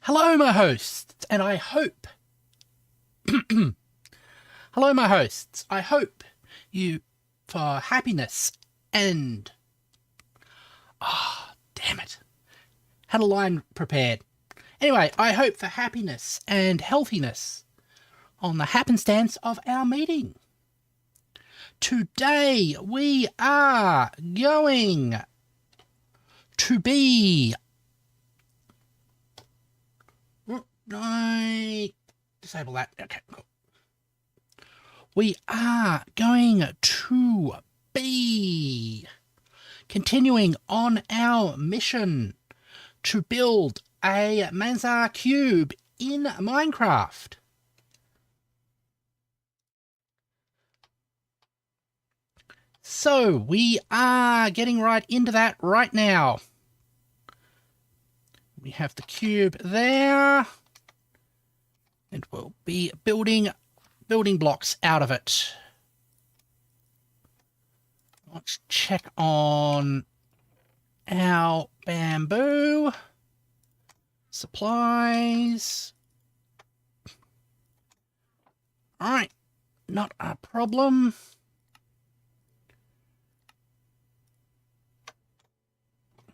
Hello, my hosts, and I hope... Hello, my hosts. I hope you, for happiness and... Damn it. Had a line prepared. Anyway, I hope for happiness and healthiness on the happenstance of our meeting. Today, we are going to be... Disable that. Okay, cool. We are going to be continuing on our mission to build a Menger cube in Minecraft. So we are getting right into that right now. We have the cube there, and we'll be building blocks out of it. Let's check on our bamboo supplies. All right, not a problem.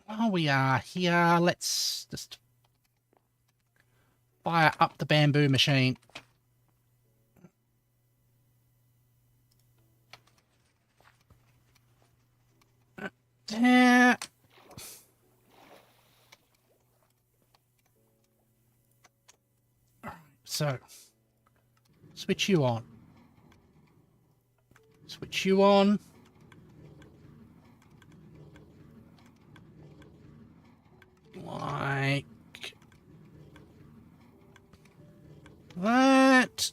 While we are here, let's just fire up the bamboo machine. There. Alright, so switch you on. Switch you on. Like that.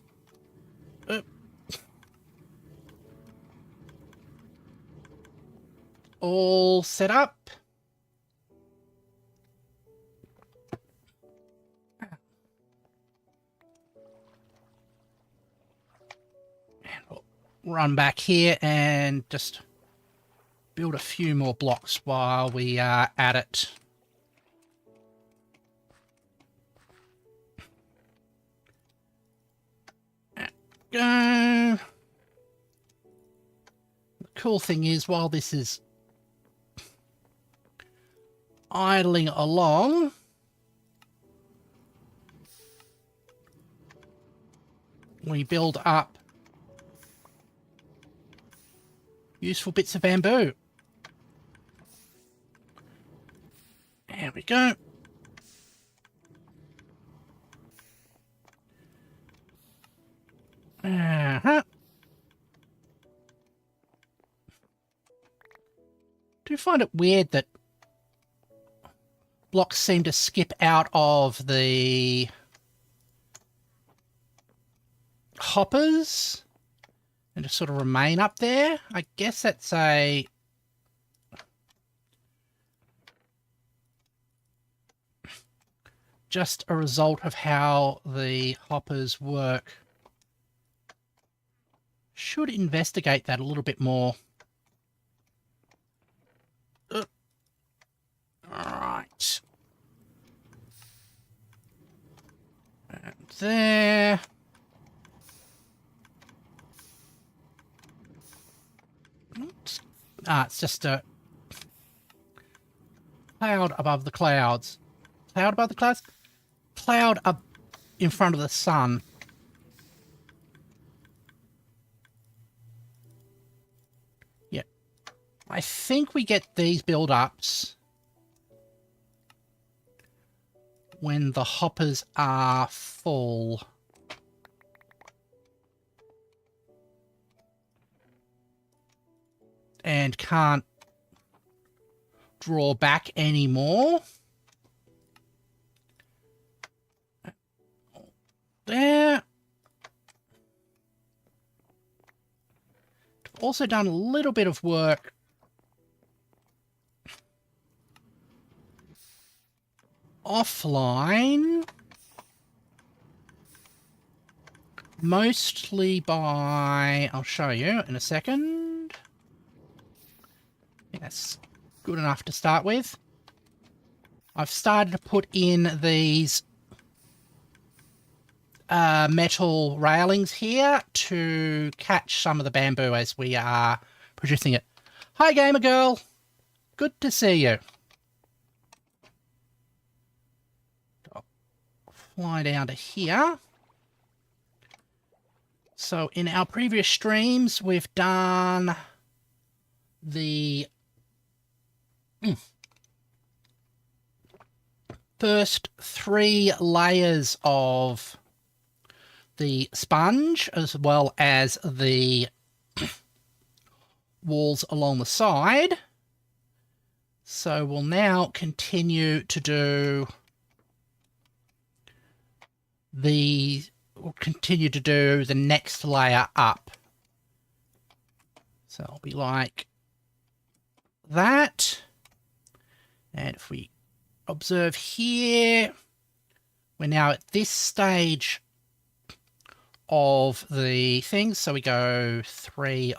All set up. And we'll run back here and just build a few more blocks while we are at it. Go. The cool thing is, while this is idling along, we build up useful bits of bamboo. There we go. Do you find it weird that blocks seem to skip out of the hoppers and just sort of remain up there? I guess that's just a result of how the hoppers work. Should investigate that a little bit more. Alright. And there. Oops. It's just a cloud above the clouds. Cloud above the clouds? Cloud up in front of the sun. Yeah. I think we get these build-ups when the hoppers are full. And can't draw back anymore. There. I've also done a little bit of work offline, mostly by, I'll show you in a second. I think that's good enough to start with. I've started to put in these metal railings here to catch some of the bamboo as we are producing it. Hi, gamer girl. Good to see you. I'll fly down to here. So in our previous streams, we've done the first 3 layers of the sponge, as well as the walls along the side. So we'll now continue to do the next layer up. So it'll be like that. And if we observe here, we're now at this stage of the thing. So we go 3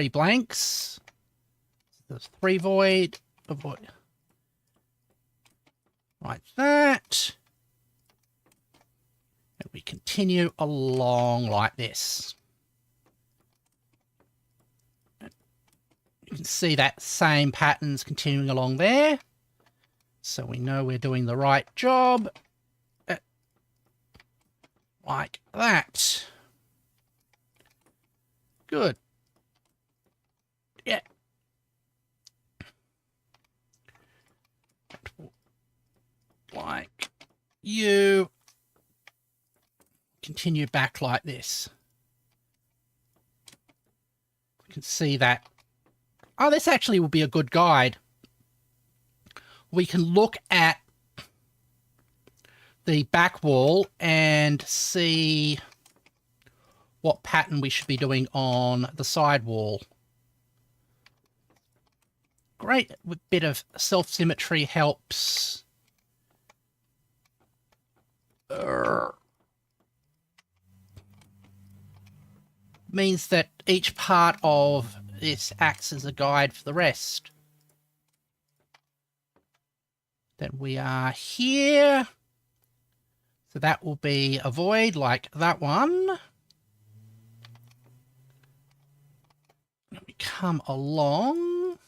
blanks. There's 3 void, a void. Like that. And we continue along like this. You can see that same patterns continuing along there. So we know we're doing the right job. Like that. Good. Yeah. Like you. Continue back like this. You can see that. Oh, this actually will be a good guide. We can look at the back wall and see what pattern we should be doing on the side wall. Great bit of self-symmetry helps. Means that each part of this acts as a guide for the rest. Then we are here. So that will be a void like that one. And we come along.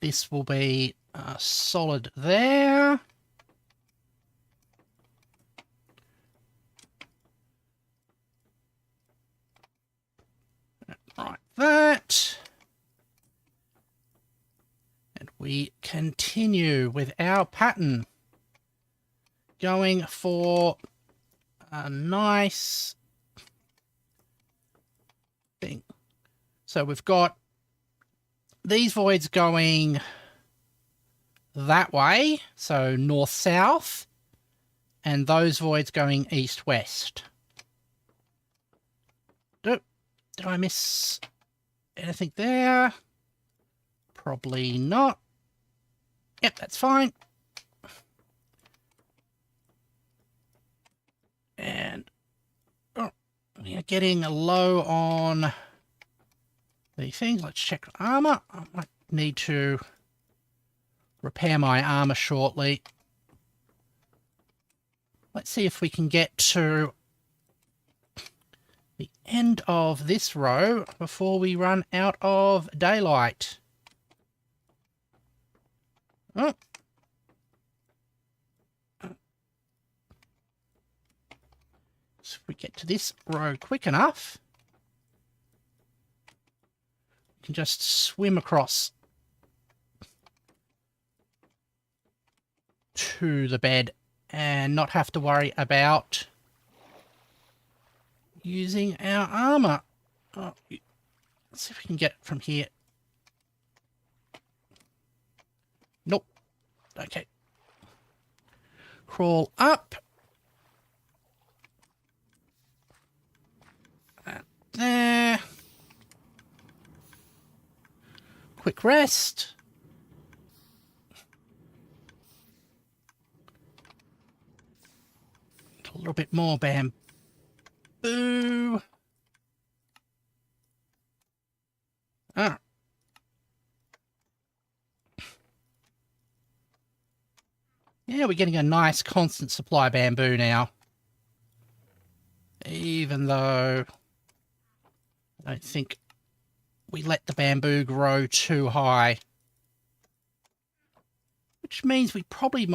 This will be solid there. Like that. And we continue with our pattern. Going for a nice thing. So we've got these voids going that way, so north-south, and those voids going east-west. Did I miss anything there? Probably not. Yep, that's fine. And we are getting low on the things. Let's check armor. I might need to repair my armor shortly. Let's see if we can get to the end of this row before we run out of daylight. Oh. So if we get to this row quick enough, we can just swim across to the bed and not have to worry about using our armor. Oh, let's see if we can get it from here. Nope. Okay. Crawl up. There. Quick rest. A little bit more bamboo. Ah. Yeah, we're getting a nice constant supply of bamboo now. Even though I don't think we let the bamboo grow too high. Which means we probably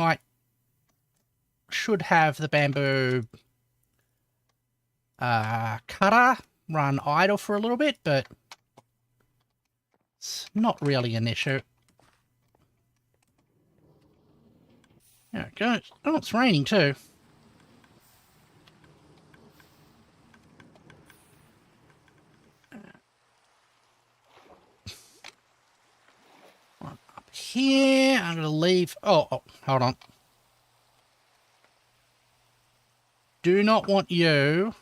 should have the bamboo cutter run idle for a little bit, but it's not really an issue. There it goes. Oh, it's raining too. One up here. I'm going to leave... Oh, hold on. Do not want you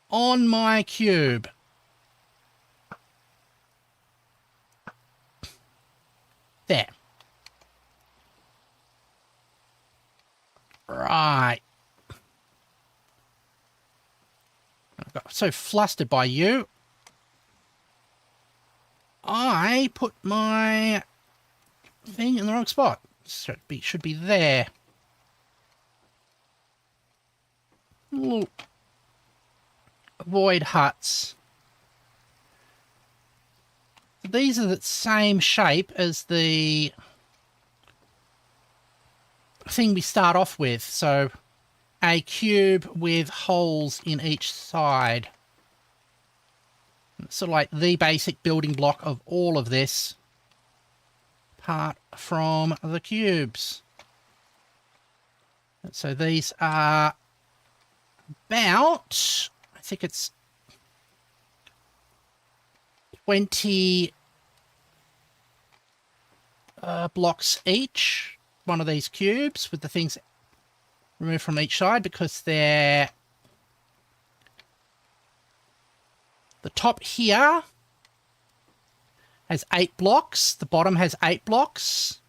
on my cube. There. Right. I got so flustered by you. I put my thing in the wrong spot. Should be there. Little void huts. These are the same shape as the thing we start off with. So a cube with holes in each side. It's sort of like the basic building block of all of this, apart from the cubes. And so these are about, I think it's 20 blocks each, one of these cubes, with the things removed from each side, because they're... The top here has 8 blocks, the bottom has 8 blocks,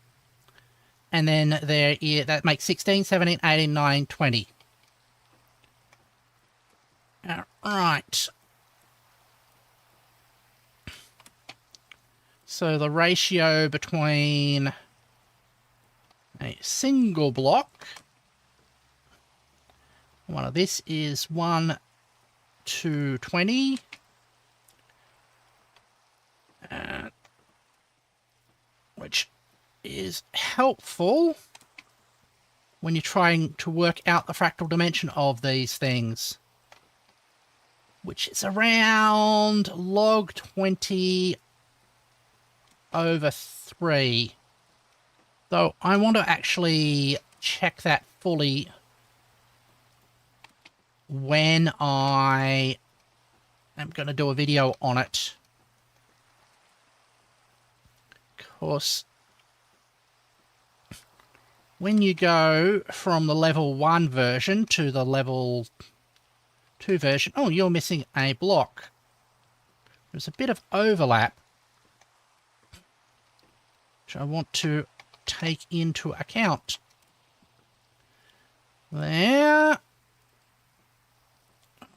and then there is, that makes 16, 17, 18, 19, 20. Alright. So the ratio between a single block, one of this is 1 to 20. Which is helpful when you're trying to work out the fractal dimension of these things, which is around log 20 over 3. Though I want to actually check that fully when I am going to do a video on it. Of course, when you go from the level 1 version to the level 2 version, oh, you're missing a block. There's a bit of overlap, which I want to take into account. There.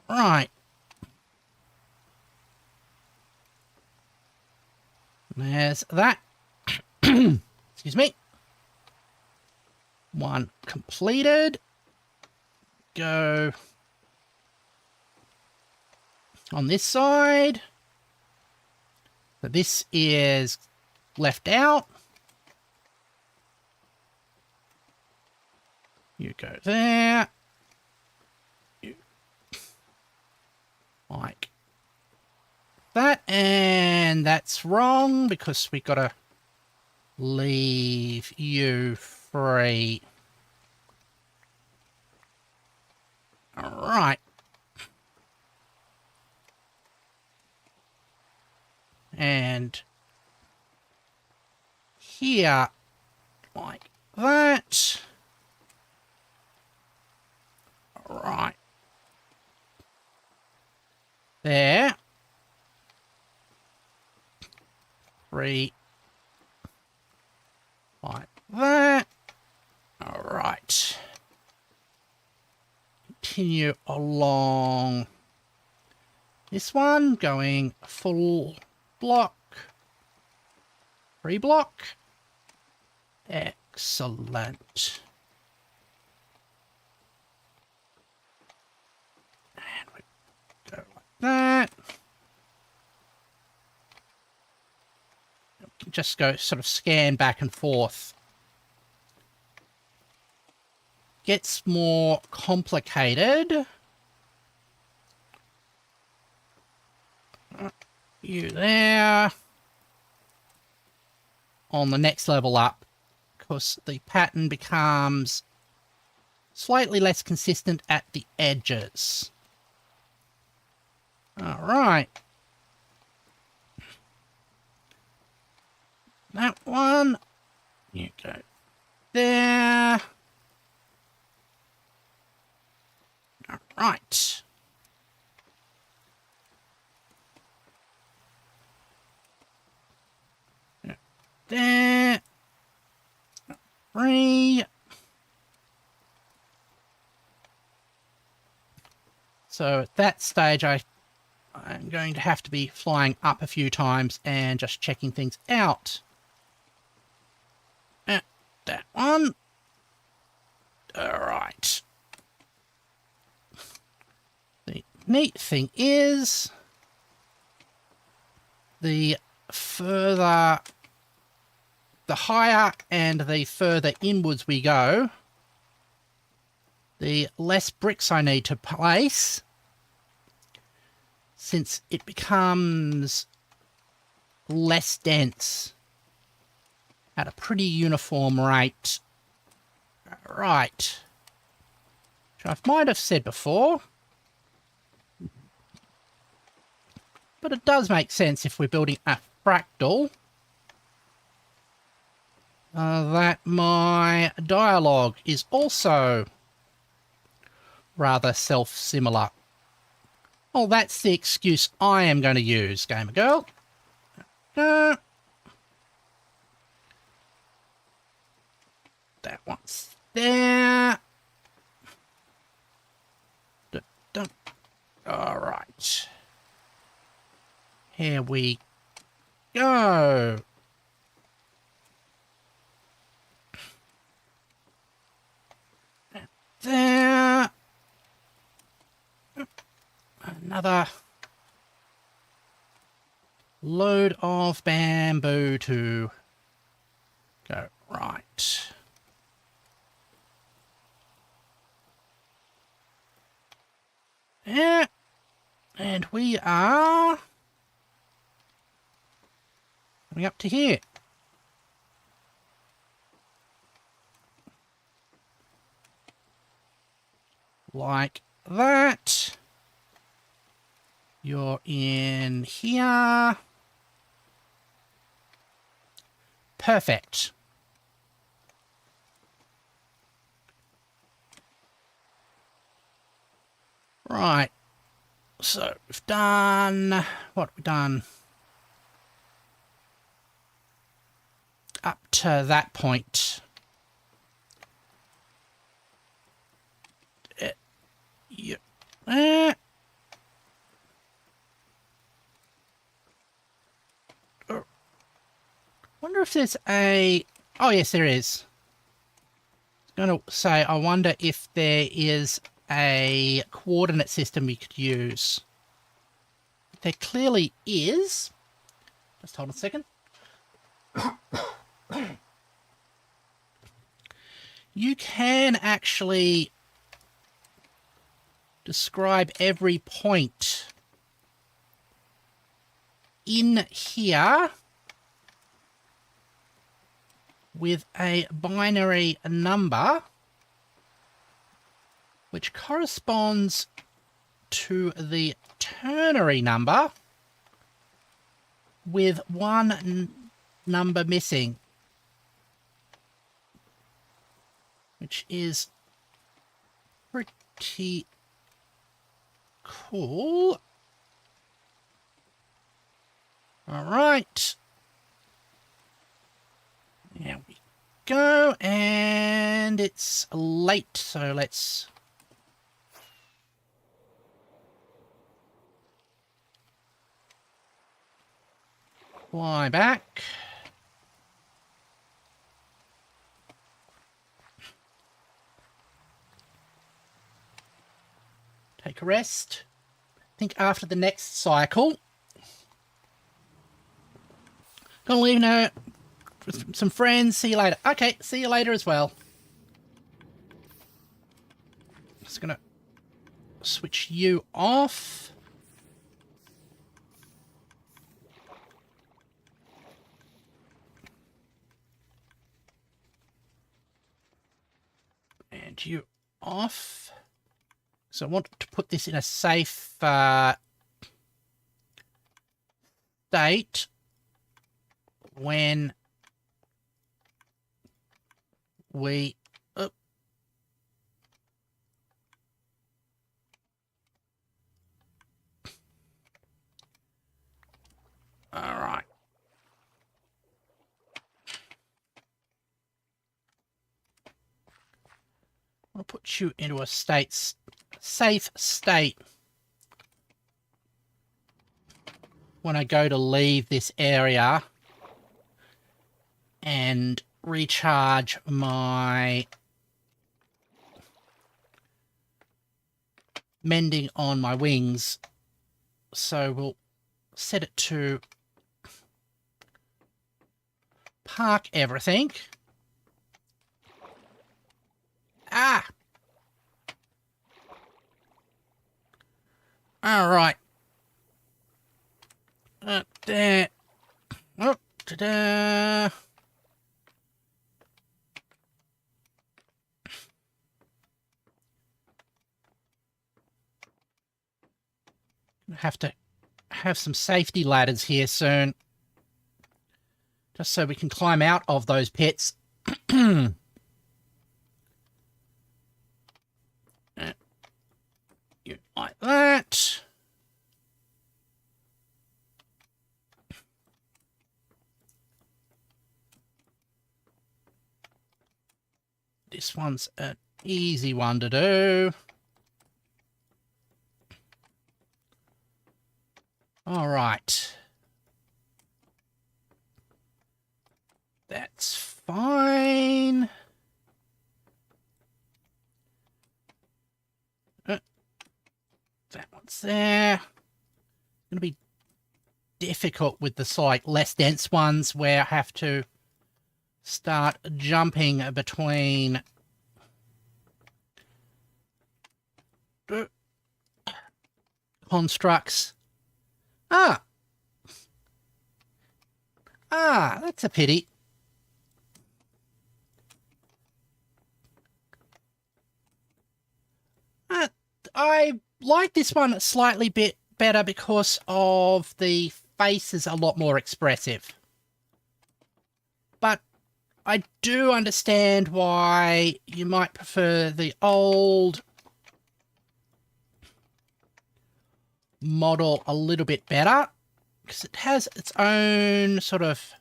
Right. There's that. Excuse me. One completed. Go on this side. So this is left out. You go there. You like that, and that's wrong because we gotta leave you free. All right. And here, like that. All right. There. 3. Like that. All right. Continue along this one, going full block, 3 block. Excellent. And we go like that. Just go sort of scan back and forth. Gets more complicated. You there. On the next level up, because the pattern becomes slightly less consistent at the edges. All right. That one. You go there. All right. There. 3. So at that stage, I'm going to have to be flying up a few times and just checking things out. That one. All right. The neat thing is, the higher and the further inwards we go, the less bricks I need to place, since it becomes less dense at a pretty uniform rate. Right. Which I might have said before, but it does make sense if we're building a fractal, that my dialogue is also rather self-similar. Oh, that's the excuse I am going to use, Gamer Girl. That one's there. All right. Here we go. There. Another load of bamboo to go right. Yeah. And we are coming up to here. Like that. You're in here. Perfect. Right. So we've done what we've done up to that point. Yeah. Wonder if there's a... Oh, yes, there is. I was going to say, I wonder if there is a coordinate system we could use. There clearly is. Just hold on a second. You can actually describe every point in here with a binary number which corresponds to the ternary number with one number missing, which is pretty cool. All right. There we go, and it's late, so let's fly back. take a rest. I think after the next cycle, gonna leave now with some friends. See you later. Okay, see you later as well. Just gonna switch you off. And you off. So I want to put this in a safe state when we... All right. I'll put you into a safe state when I go to leave this area and recharge my mending on my wings. So we'll set it to park everything. Ah! All right. There. Oh, ta-da. Have to have some safety ladders here soon, just so we can climb out of those pits. You like that. This one's an easy one to do. All right. That's fine. That one's there. It's going to be difficult with the like less dense ones where I have to start jumping between constructs. That's a pity. I like this one a slightly bit better because of the face is a lot more expressive. But I do understand why you might prefer the old model a little bit better, because it has its own sort of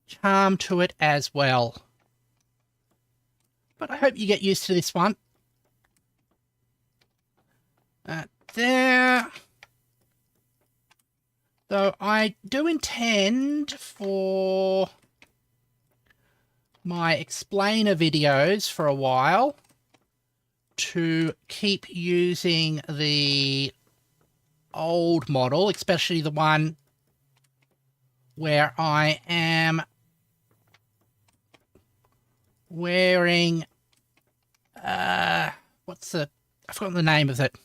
charm to it as well. But I hope you get used to this one. There. Though I do intend for my explainer videos for a while to keep using the old model, especially the one where I am wearing, I've forgotten the name of it.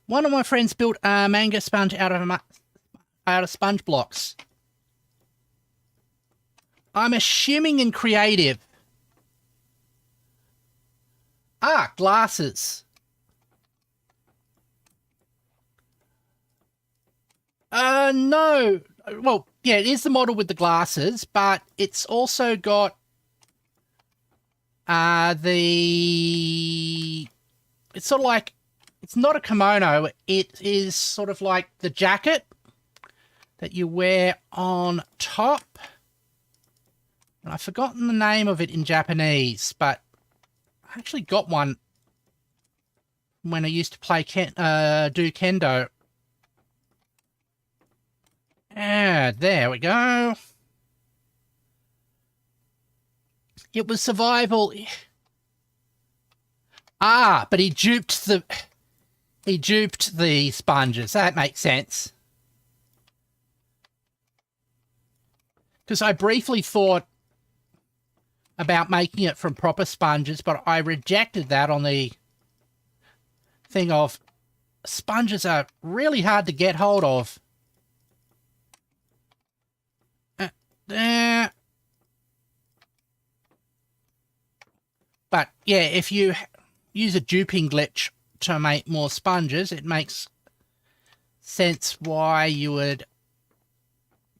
One of my friends built a Menger sponge out of sponge blocks. I'm assuming in creative. Glasses. No. Well, yeah, it is the model with the glasses, but it's also got it's sort of like, it's not a kimono, it is sort of like the jacket that you wear on top. And I've forgotten the name of it in Japanese, but I actually got one when I used to play do kendo. There we go. It was survival. Ah, but he duped the sponges. That makes sense. Because I briefly thought about making it from proper sponges, but I rejected that on the thing of sponges are really hard to get hold of. But yeah, if you use a duping glitch to make more sponges, it makes sense why you would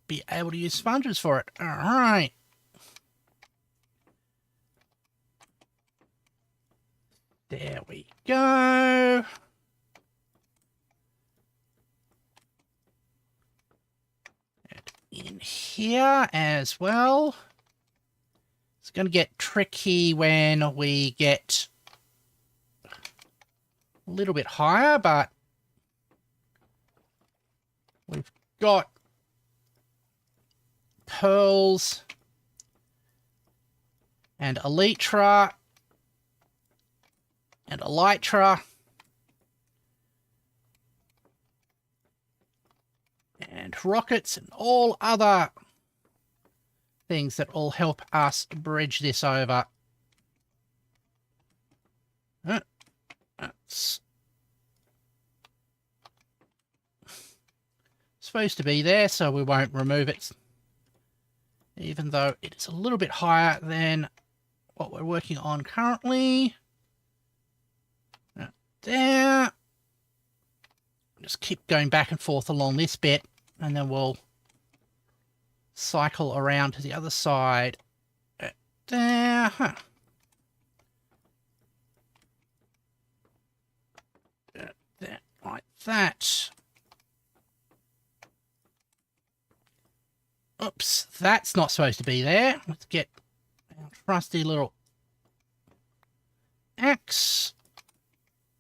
be able to use sponges for it. All right. There we go. And in here as well. It's going to get tricky when we get a little bit higher, but we've got pearls and elytra and elytra and rockets and all other things that will help us bridge this over. That's supposed to be there, so we won't remove it, even though it is a little bit higher than what we're working on currently. There. Just keep going back and forth along this bit, and then we'll cycle around to the other side. There. There, like that. Oops, that's not supposed to be there. Let's get our trusty little axe.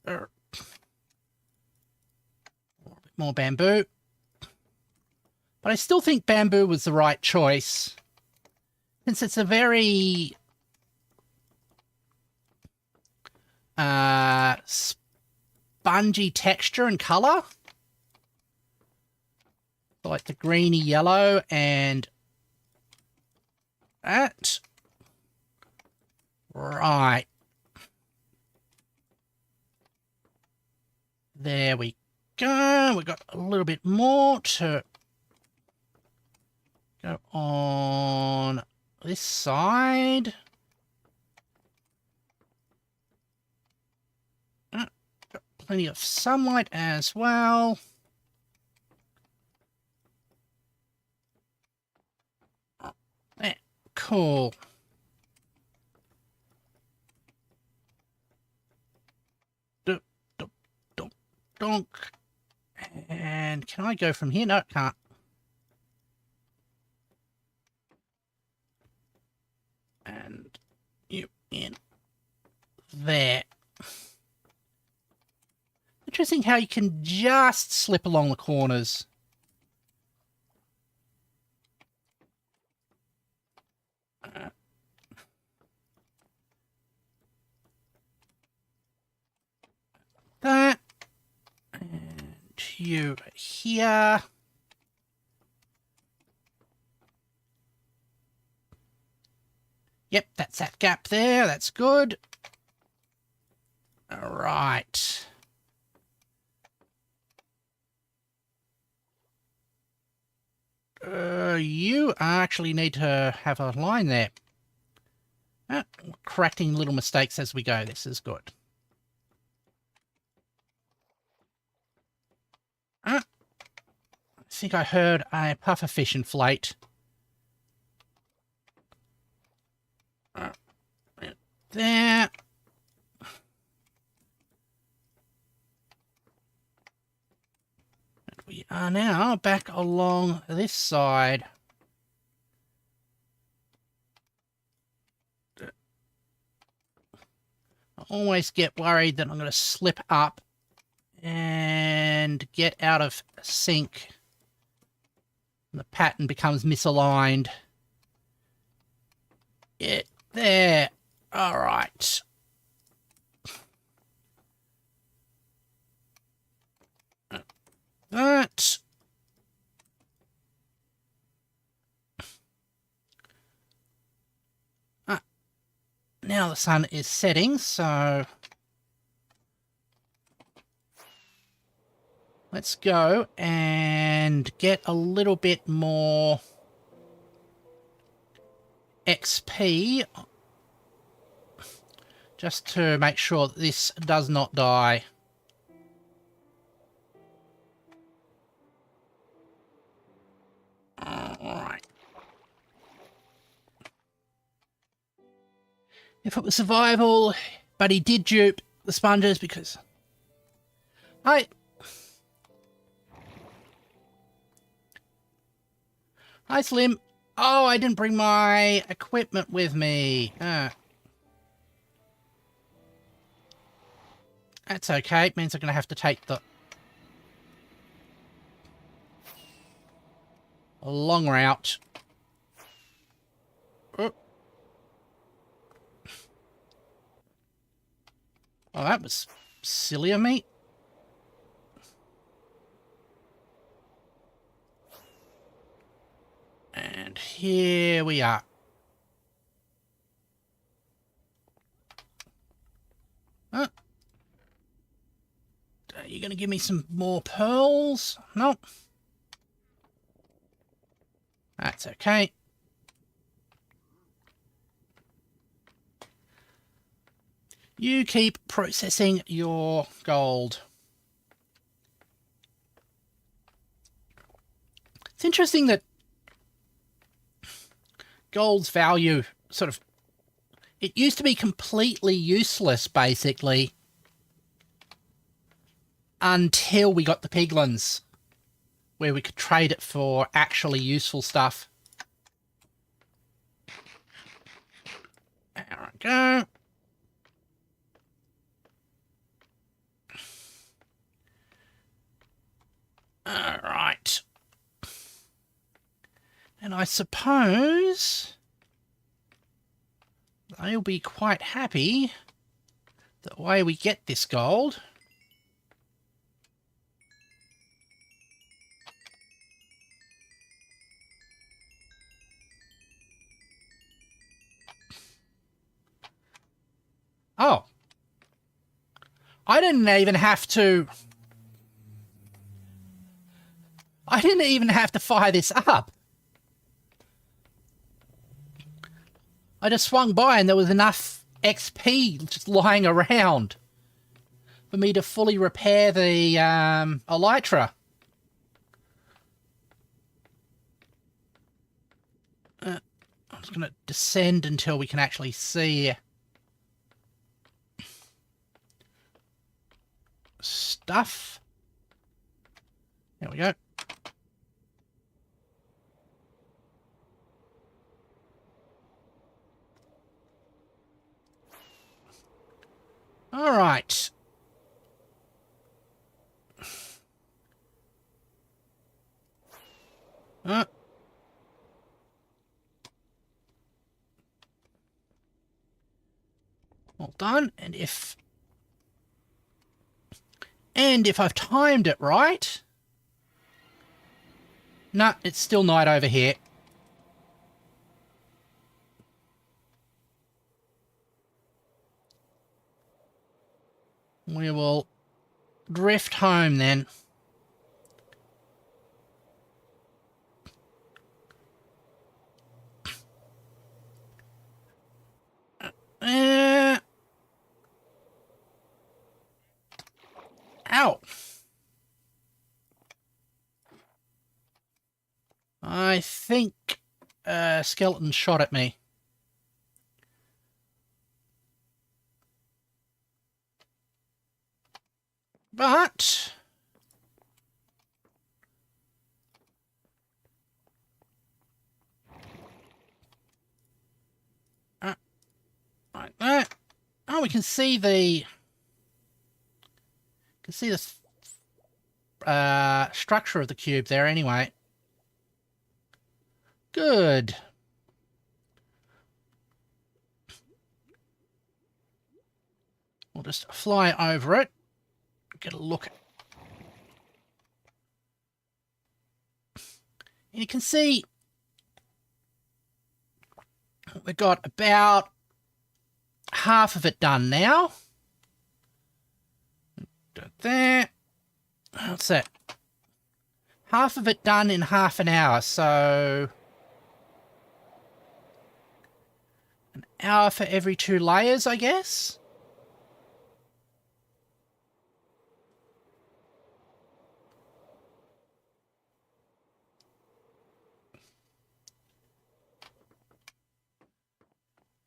A little bit more bamboo. But I still think bamboo was the right choice, since it's a very spongy texture and colour. Like the greeny yellow and that. Right. There we go. We've got a little bit more to go on this side. Got plenty of sunlight as well. There, cool. Donk. And can I go from here? No, can't. And you in there. Interesting how you can just slip along the corners. That. And you here. Yep, that's that gap there. That's good. All right. You actually need to have a line there. Correcting little mistakes as we go. This is good. I think I heard a pufferfish inflate. There. And we are now back along this side. I always get worried that I'm going to slip up and get out of sync. The pattern becomes misaligned. Yeah, there. All right. that. Now the sun is setting, so let's go and get a little bit more XP just to make sure that this does not die. Alright. If it was survival, but he did dupe the sponges because... Hi, Slim. Oh, I didn't bring my equipment with me. That's okay. It means I'm going to have to take the long route. Oh, that was silly of me. And here we are. Are you going to give me some more pearls? No. That's okay. You keep processing your gold. It's interesting that gold's value sort of... It used to be completely useless, basically, until we got the piglins, where we could trade it for actually useful stuff. There we go. Alright. And I suppose they'll be quite happy the way we get this gold. Oh. I didn't even have to fire this up. I just swung by and there was enough XP just lying around for me to fully repair the elytra. I'm just going to descend until we can actually see stuff. There we go. All right. All done. And if I've timed it right... No, it's still night over here. We will drift home then. Ow. I think a skeleton shot at me. But like that. Oh, we can see the structure of the cube there anyway. Good. We'll just fly over it. Get a look. You can see we've got about half of it done now. There. What's that? Half of it done in half an hour, so an hour for every 2 layers, I guess.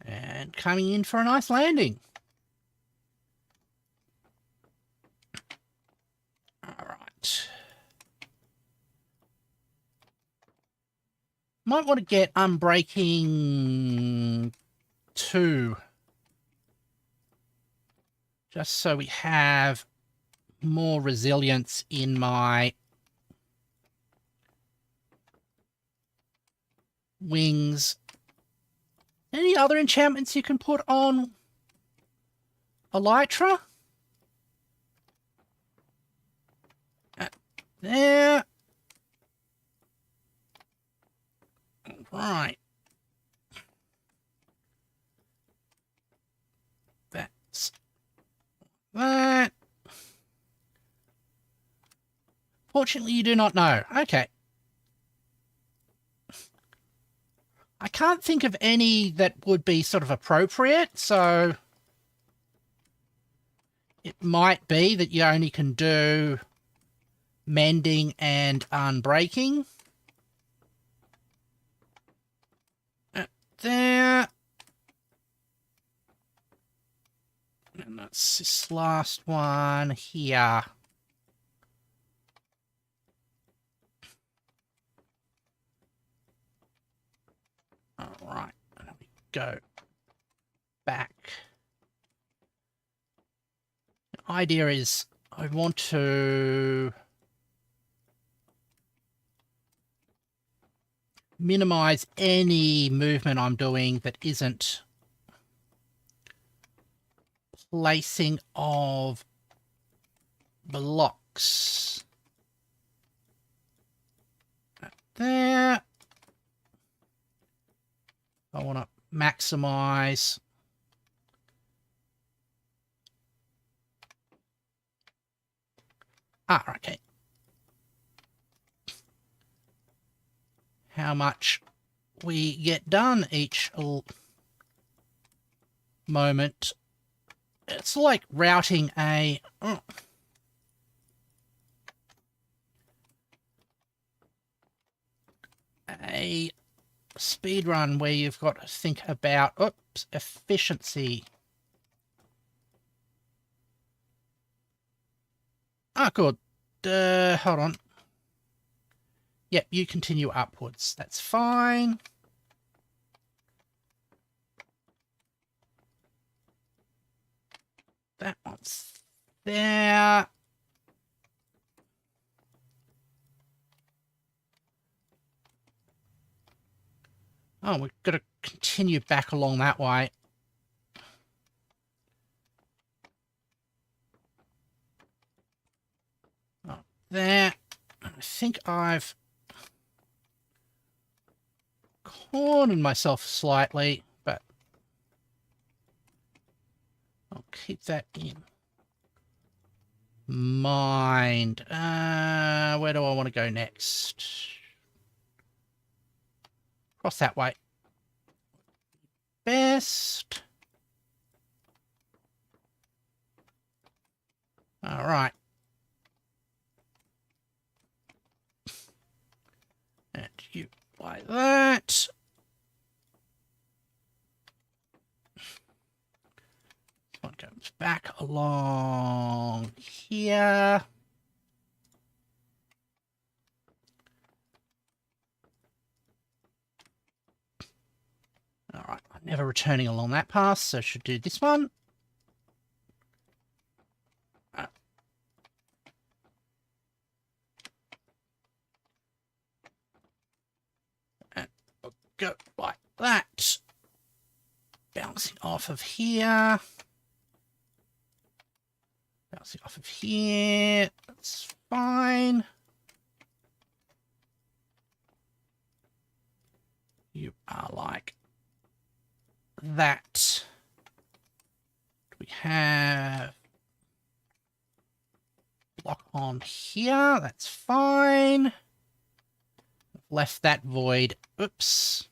And coming in for a nice landing. All right. Might want to get Unbreaking 2. Just so we have more resilience in my wings. Any other enchantments you can put on Elytra? There. Right. That's that. Fortunately, you do not know. Okay. I can't think of any that would be sort of appropriate, so it might be that you only can do mending and unbreaking. There. And that's this last one here. All right, let me go back. The idea is I want to minimize any movement I'm doing that isn't placing of blocks. There. I want to maximize okay. How much we get done each moment. It's like routing a speed run where you've got to think about efficiency. Good. Hold on. Yep, you continue upwards. That's fine. That one's there. Oh, we've got to continue back along that way. Oh, there. I think I've cornered myself slightly, but I'll keep that in mind. Where do I want to go next? Cross that way. Best. All right. And you like that. This one goes back along here. All right, I'm never returning along that path, so I should do this one. And we'll go like that. Bouncing off of here. Bouncing off of here. That's fine. like that. We have block on here. That's fine. Left that void. Oops.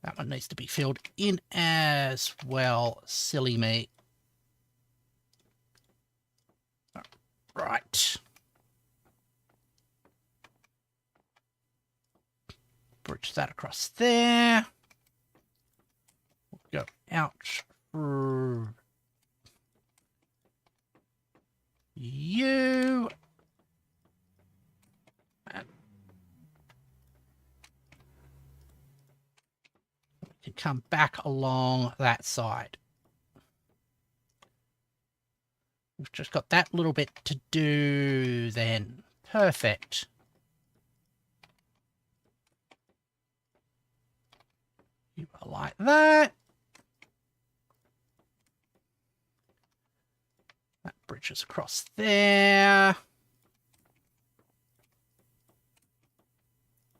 That one needs to be filled in as well. Silly me. Right. Bridge that across there. We'll go out through you. And we can come back along that side. We've just got that little bit to do then. Perfect. You are like that. That bridges across there.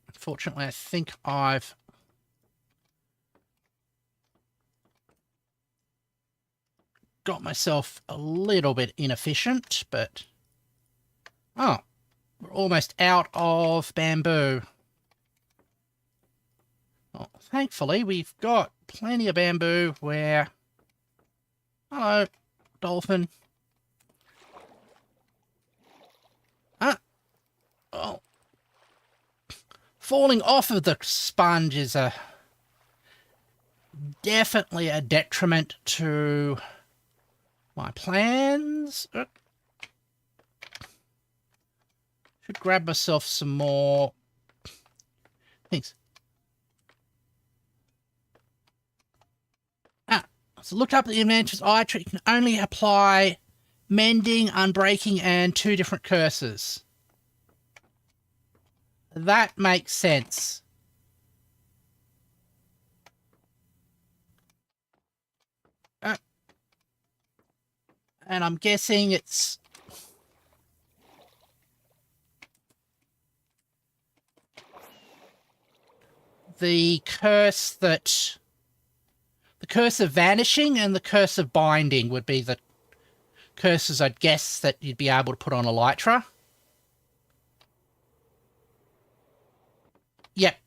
Unfortunately, I think I've got myself a little bit inefficient, but oh, we're almost out of bamboo. Oh, thankfully, we've got plenty of bamboo where... Hello, dolphin. Oh. Falling off of the sponge is definitely a detriment to my plans. Should grab myself some more things. So looked up the inventor's eye trick. You can only apply mending, unbreaking, and 2 different curses. That makes sense. And I'm guessing it's... the curse that... The curse of vanishing and the curse of binding would be the curses, I'd guess, that you'd be able to put on Elytra. Yep.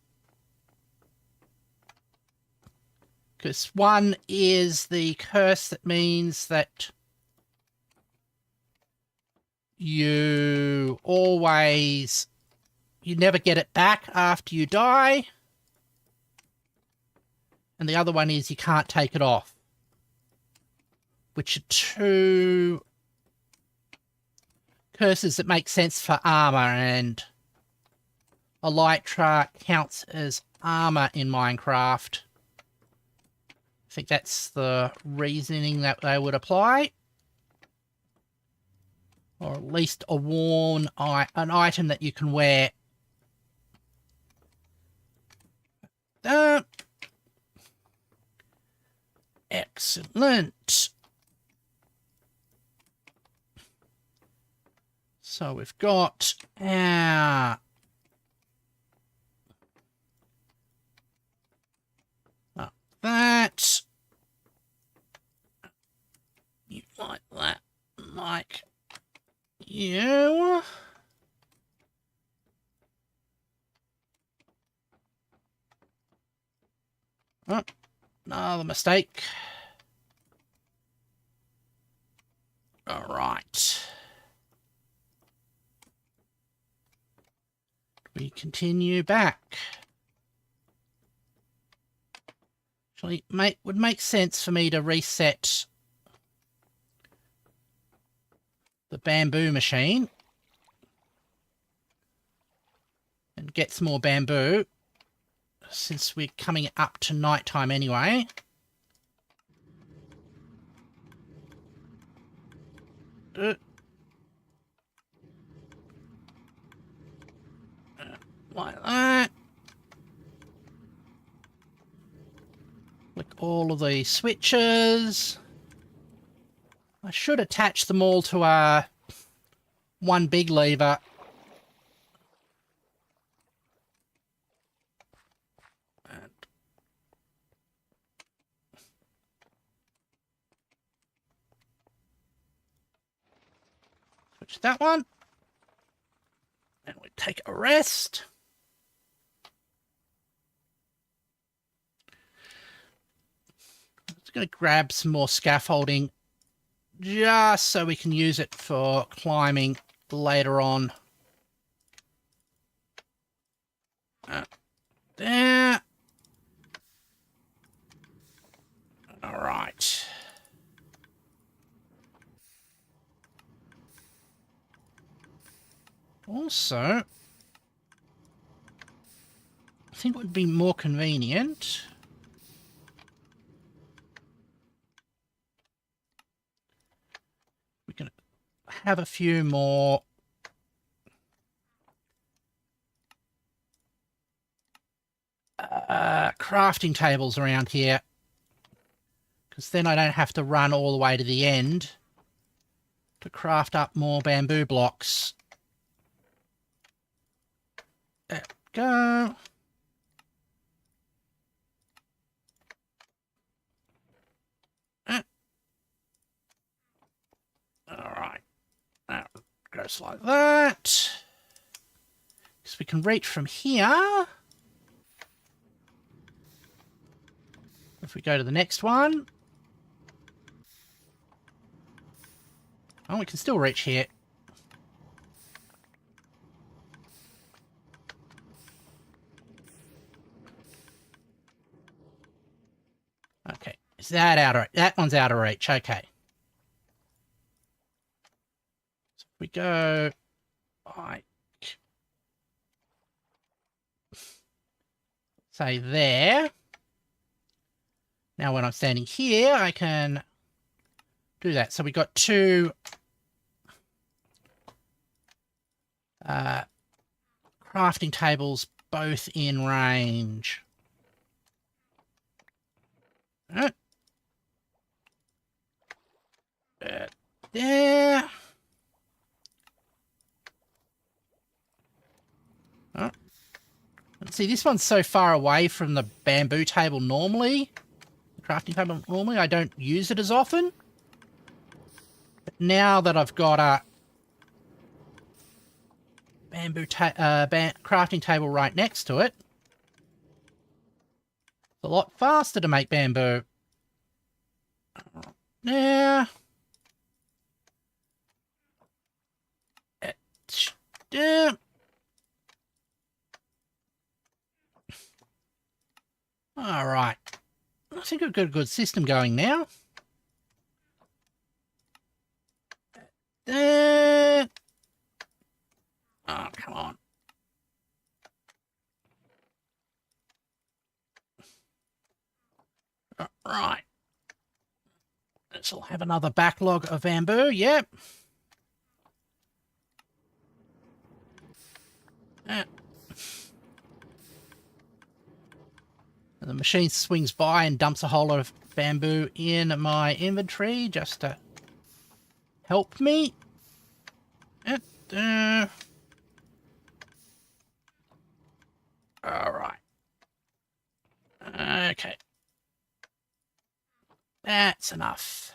Because one is the curse that means that you never get it back after you die. And the other one is you can't take it off. Which are 2 curses that make sense for armor, and Elytra counts as armor in Minecraft. I think that's the reasoning that they would apply. Or at least an item that you can wear. Excellent. So we've got our that. You like that, like you. Oh, another mistake. All right. We continue back. Actually, would make sense for me to reset the bamboo machine and get some more bamboo, since we're coming up to nighttime anyway. Like that. Click all of the switches. I should attach them all to one big lever. Switch that one. And we take a rest. Just going to grab some more scaffolding just so we can use it for climbing later on. There. All right. Also, I think it would be more convenient. We can have a few more crafting tables around here, because then I don't have to run all the way to the end to craft up more bamboo blocks. There we go. Alright. That goes like that. So we can reach from here. If we go to the next one. Oh, we can still reach here. Okay. Is that out of reach? That one's out of reach. Okay. So if we go like, say there. Now when I'm standing here, I can do that. So we got two crafting tables both in range. There. Oh. Let's see, this one's so far away from the bamboo table normally. The crafting table normally, I don't use it as often. But now that I've got a bamboo crafting table right next to it, it's a lot faster to make bamboo. Yeah. Yeah. All right. I think we've got a good system going now. Oh, come on. All right. This will have another backlog of bamboo. Yep. The machine swings by and dumps a whole lot of bamboo in my inventory just to help me. All right. Okay. That's enough.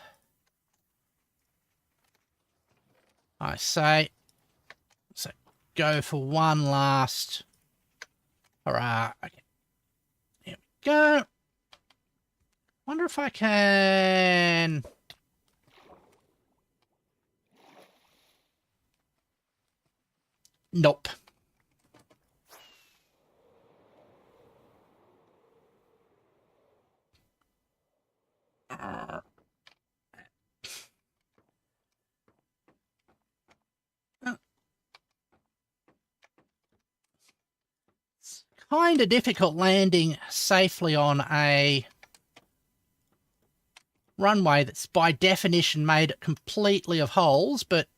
I say. So go for one last. Hurrah. Okay. There we go. Wonder if I can. Nope. It's kind of difficult landing safely on a runway that's by definition made completely of holes, but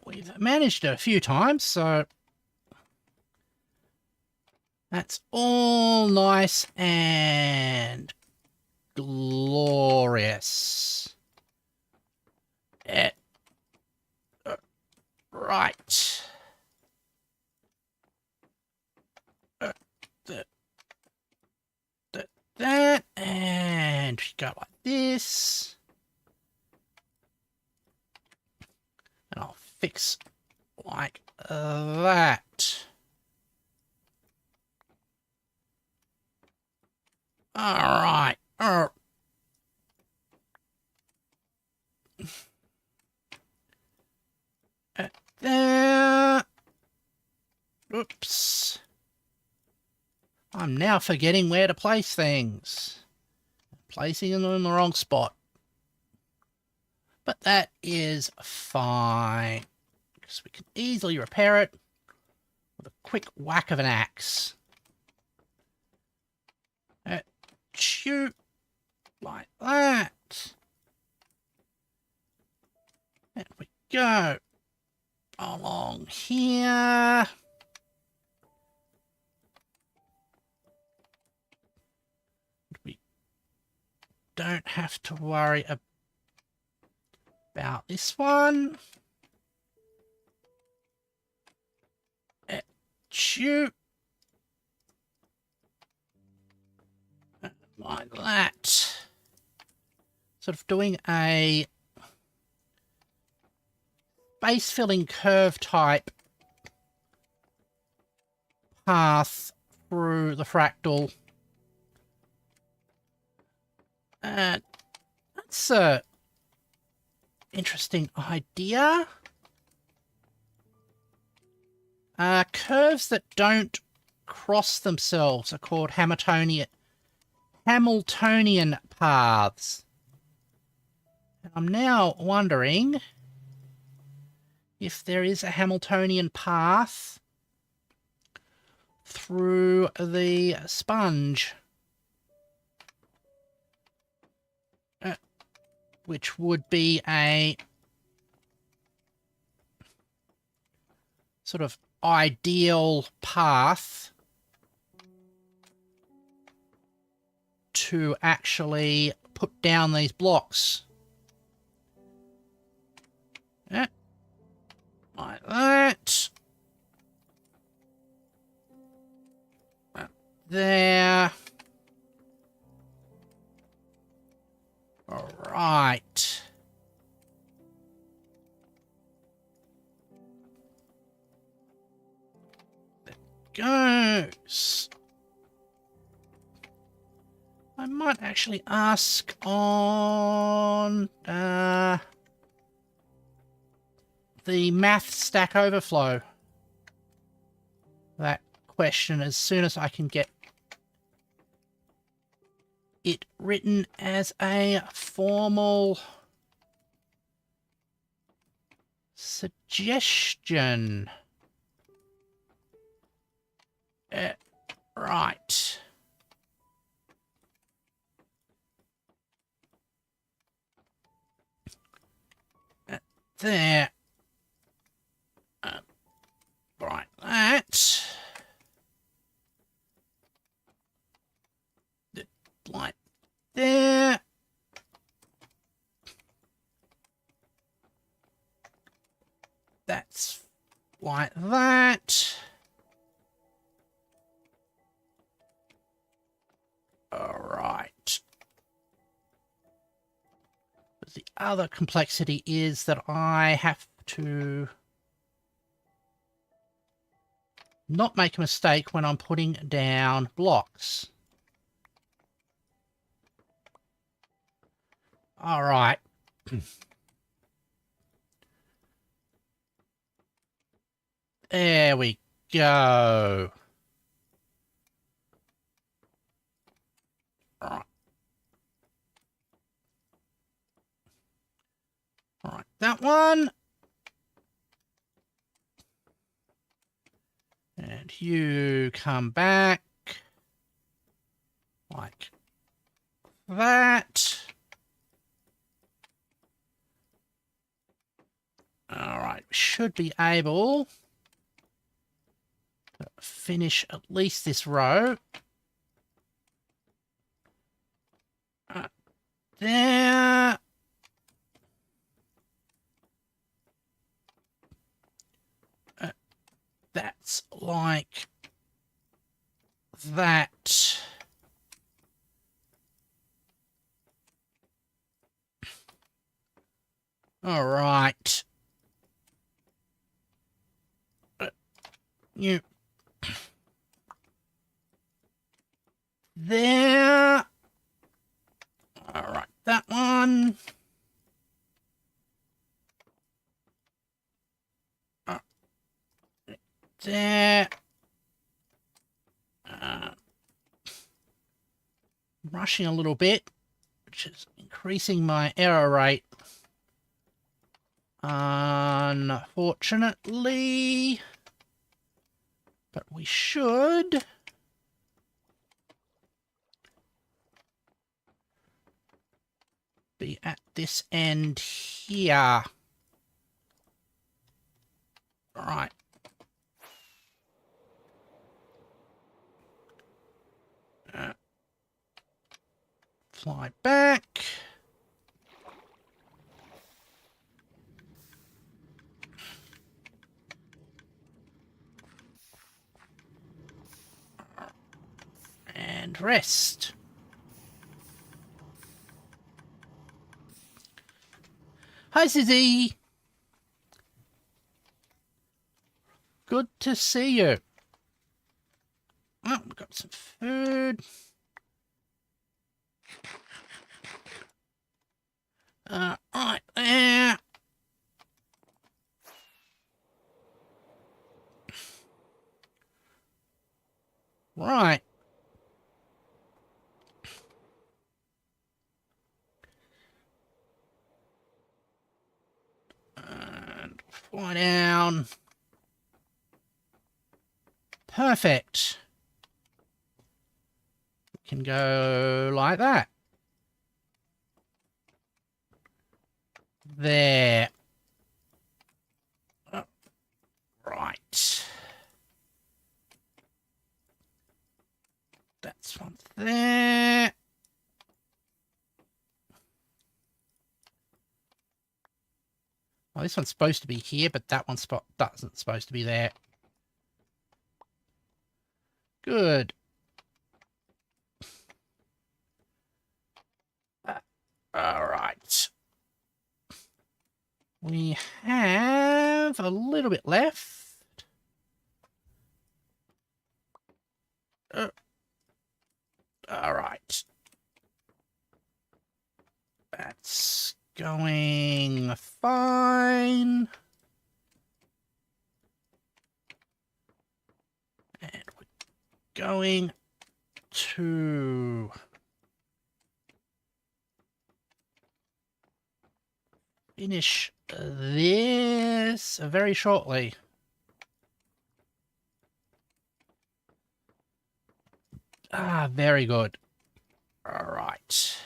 we've managed it a few times, so that's all nice and glorious. Right. That, and this. And I'll fix like that. All right. There. Oops. I'm now forgetting where to place things. Placing them in the wrong spot. But that is fine, because we can easily repair it with a quick whack of an axe. Shoot, like that. There we go. Along here. We don't have to worry about this one. Shoot. Like that. Sort of doing a base filling curve type path through the fractal. That's a interesting idea. Curves that don't cross themselves are called Hamiltonian paths. And I'm now wondering if there is a Hamiltonian path through the sponge, which would be a sort of ideal path to actually put down these blocks. Like that. There. All right. There goes. I might actually ask on the math Stack Overflow that question as soon as I can get it written as a formal suggestion. Right. There. Right, that. Like there. That's like that. All right. But the other complexity is that I have to not make a mistake when I'm putting down blocks. All right. There we go. All right. All right, that one. And you come back like that. All right, we should be able to finish at least this row. There. That's like that. All right. You there. All right, that one. There. Rushing a little bit, which is increasing my error rate. Unfortunately. But we should be at this end here. All right. Fly back. And rest. Hi, Susie. Good to see you. Oh, we've got some food. Right there. Right. And fly down. Perfect. We can go like that. There. Oh, right. That's one there. Well, this one's supposed to be here, but that one spot isn't supposed to be there. Good. All right. We have a little bit left. All right. That's going fine. And we're going to finish this very shortly. Very good. All right.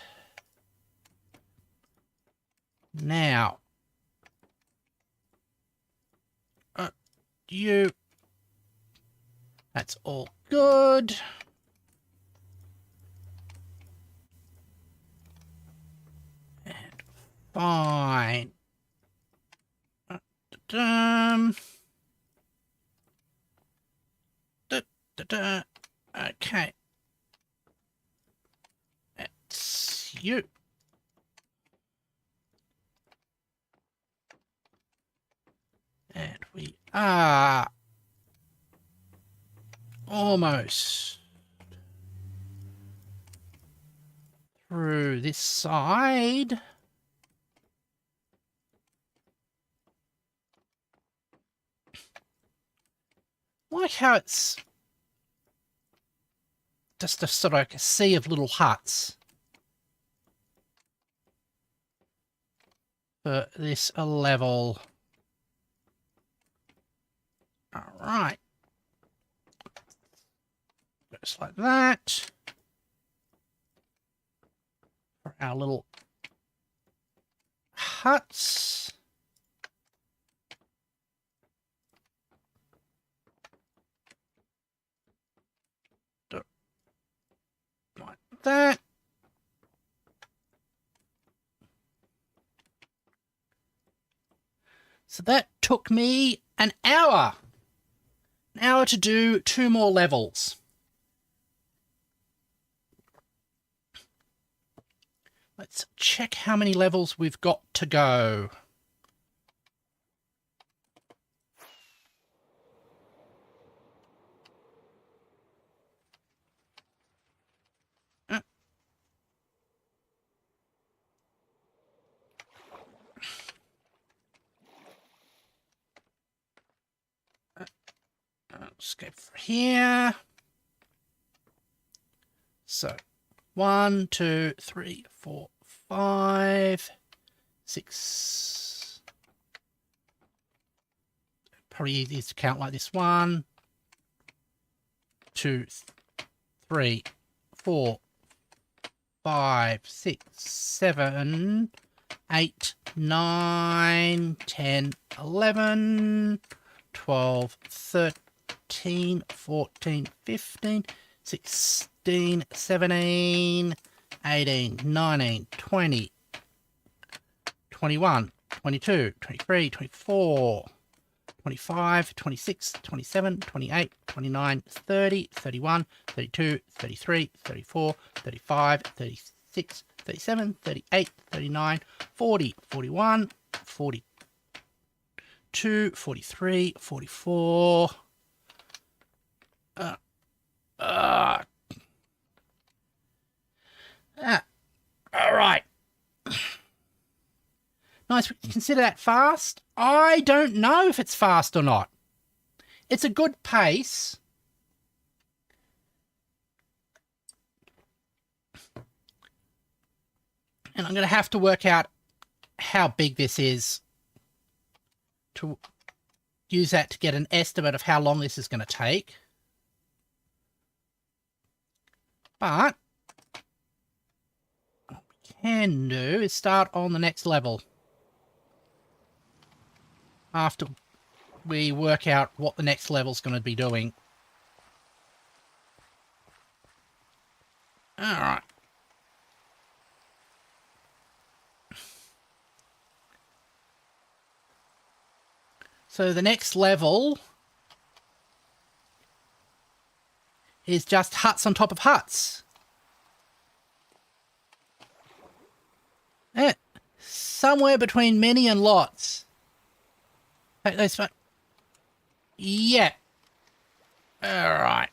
Now, that's all good. And fine. Okay. That's you. And we are almost through this side. Like how it's just a sort of like a sea of little huts for this level. All right. Just like that. For our little huts. Like that. So that took me an hour. An hour to do 2 more levels. Let's check how many levels we've got to go. escape from here. So 1, 2, 3, 4, 5, 6. Probably easiest to count like this. 1, 2, 3, 4, 5, 6, 7, 8, 9, 10, 11, 12, 13, 14, 15, 16, 17, 18, 19, 20, 21, 22, 23, 24, 25, 26, 27, 28, 29, 30, 31, 32, 33, 34, 35, 36, 37, 38, 39, 40, 41, 42, 43, 44. All right. Nice. Consider that fast? I don't know if it's fast or not. It's a good pace. And I'm going to have to work out how big this is to use that to get an estimate of how long this is going to take. But what we can do is start on the next level. After we work out what the next level's going to be doing. All right. So the next level is just huts on top of huts. Somewhere between many and lots. That's fine. Yeah. All right.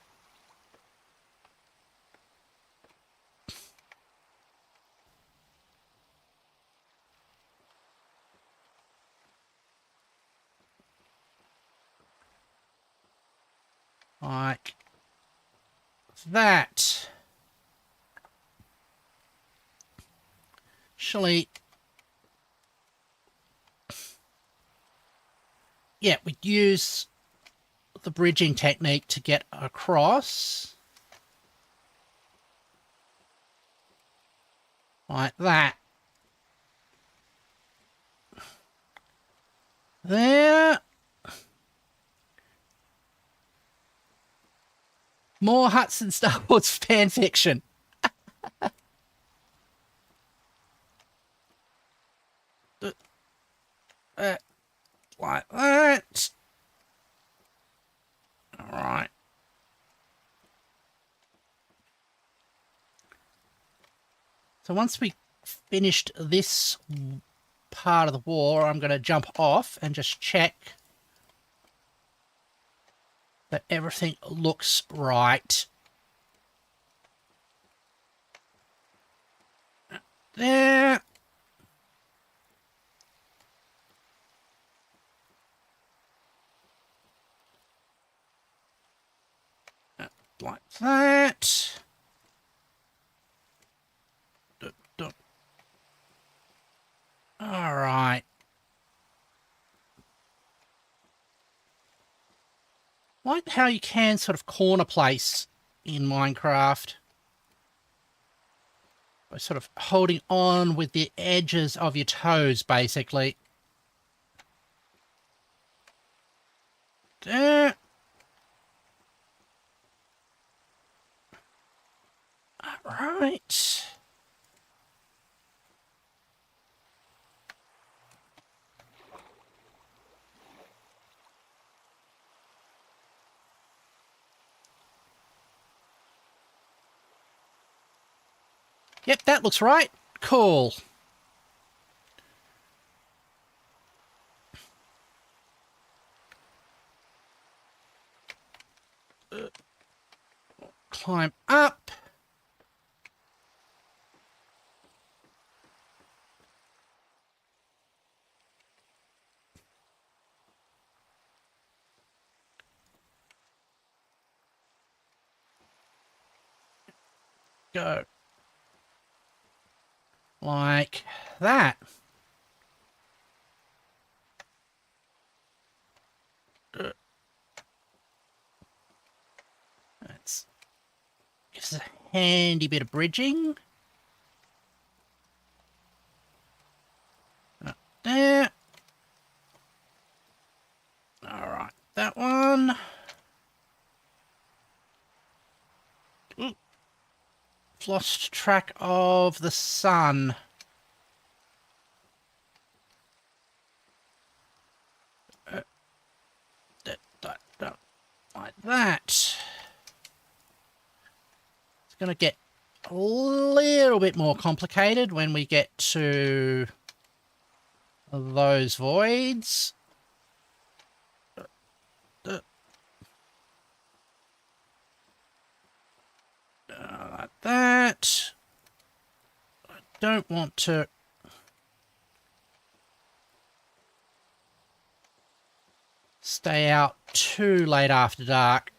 Like that. Actually, yeah, we'd use the bridging technique to get across. Like that. There. More huts and Star Wars fan fiction. Like that. All right. So once we finished this part of the war, I'm going to jump off and just check that everything looks right. There. Like that. All right. Like how you can sort of corner place in Minecraft by sort of holding on with the edges of your toes, basically. There. All right. Yep, that looks right. Cool. Climb up. go like that. That's gives us a handy bit of bridging. There. Alright, that one. Ooh. Lost track of the sun. Like that. It's going to get a little bit more complicated when we get to those voids. Like that. I don't want to stay out too late after dark.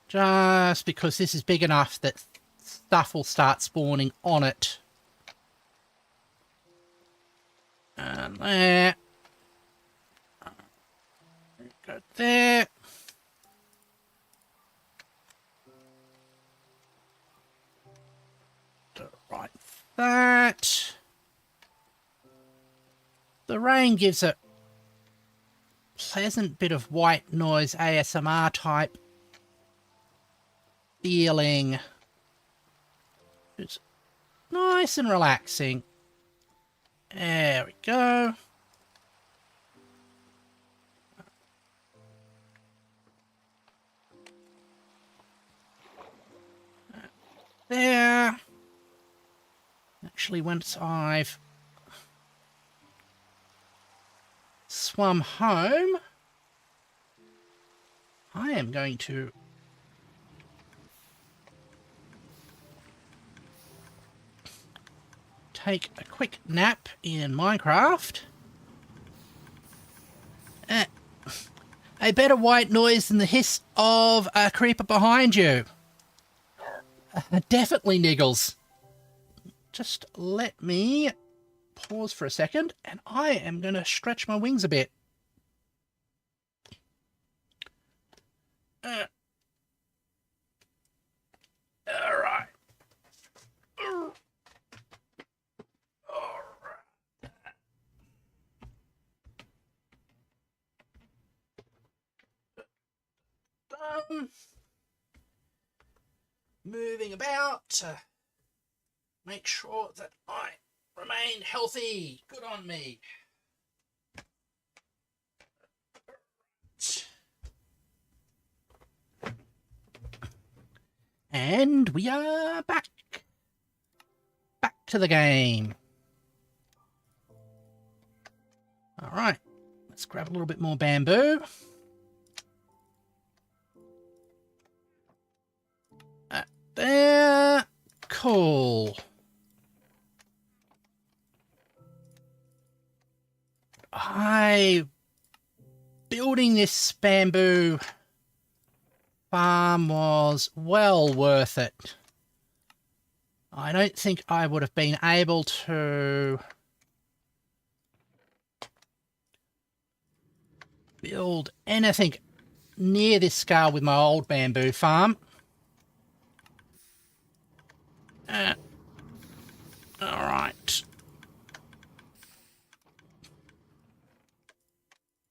Just because this is big enough that stuff will start spawning on it. And there. Go there. Right, that. The rain gives a pleasant bit of white noise ASMR type feeling. It's nice and relaxing. There we go. There. Actually, once I've swum home, I am going to take a quick nap in Minecraft. A better white noise than the hiss of a creeper behind you. Definitely niggles. Just let me pause for a second, and I am going to stretch my wings a bit. All right. Moving about to make sure that I remain healthy. Good on me. And we are back. Back to the game. All right. Let's grab a little bit more bamboo. There. Cool. Building this bamboo farm was well worth it. I don't think I would have been able to build anything near this scale with my old bamboo farm. All right.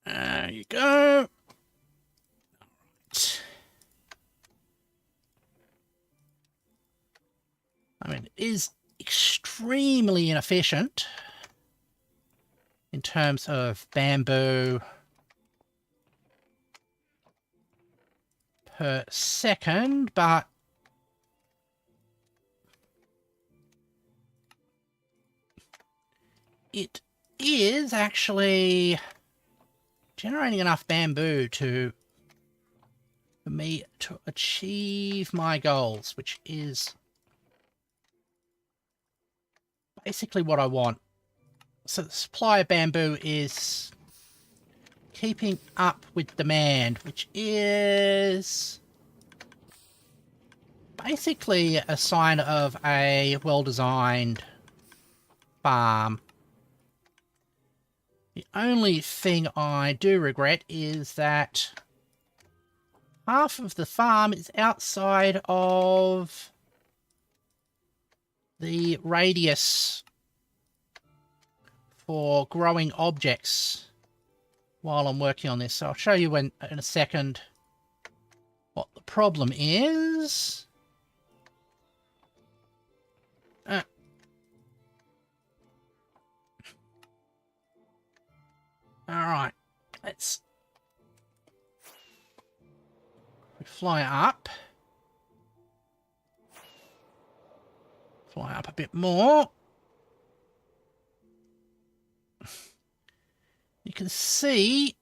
There you go. Right. I mean, it is extremely inefficient in terms of bamboo per second, but it is actually generating enough bamboo for me to achieve my goals, which is basically what I want. So the supply of bamboo is keeping up with demand, which is basically a sign of a well-designed farm. The only thing I do regret is that half of the farm is outside of the radius for growing objects while I'm working on this. So I'll show you in a second what the problem is. Alright, let's fly up. Fly up a bit more. You can see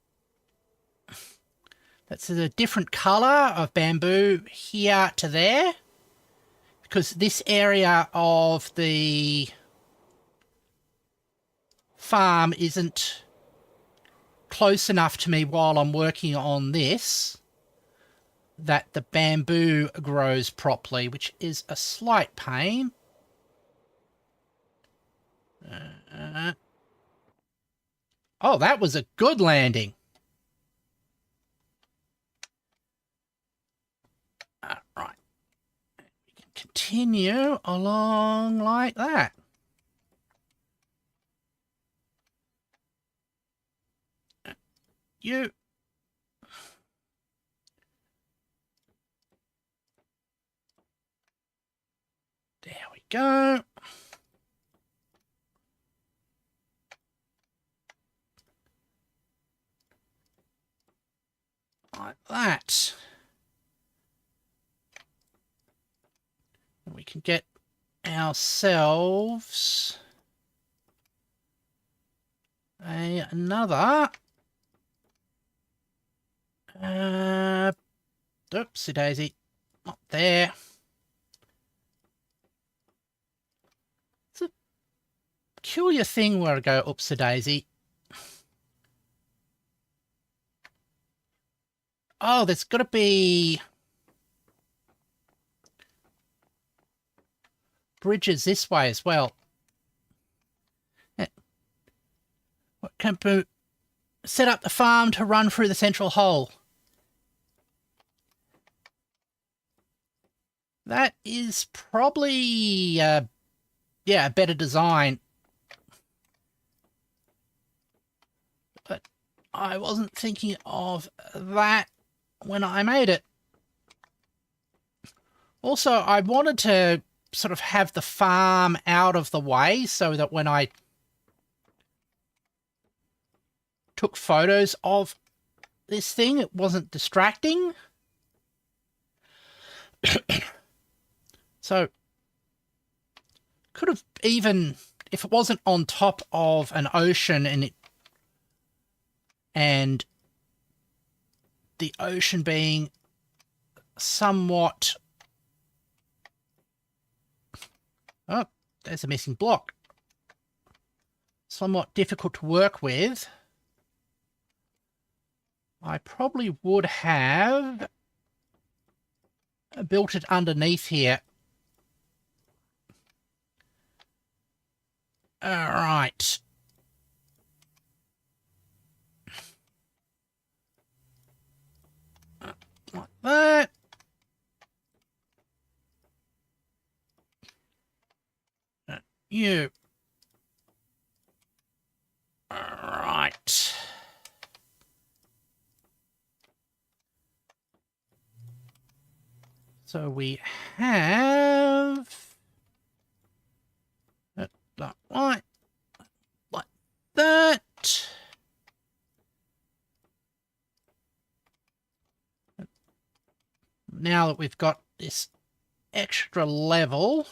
that's a different colour of bamboo here to there, because this area of the farm isn't close enough to me while I'm working on this that the bamboo grows properly, which is a slight pain. Oh, that was a good landing. Right. We can continue along like that. You. There we go. Like that. And we can get ourselves another oopsie daisy, not there. It's a peculiar thing where I go oopsie daisy. Oh, there's got to be bridges this way as well. What can we set up the farm to run through the central hole? That is probably, yeah, a better design. But I wasn't thinking of that when I made it. Also, I wanted to sort of have the farm out of the way so that when I took photos of this thing, it wasn't distracting. So, could have even, if it wasn't on top of an ocean and the ocean being somewhat, oh, there's a missing block, somewhat difficult to work with, I probably would have built it underneath here. All right. Like that. You. All right. So we have like that. Now that we've got this extra level,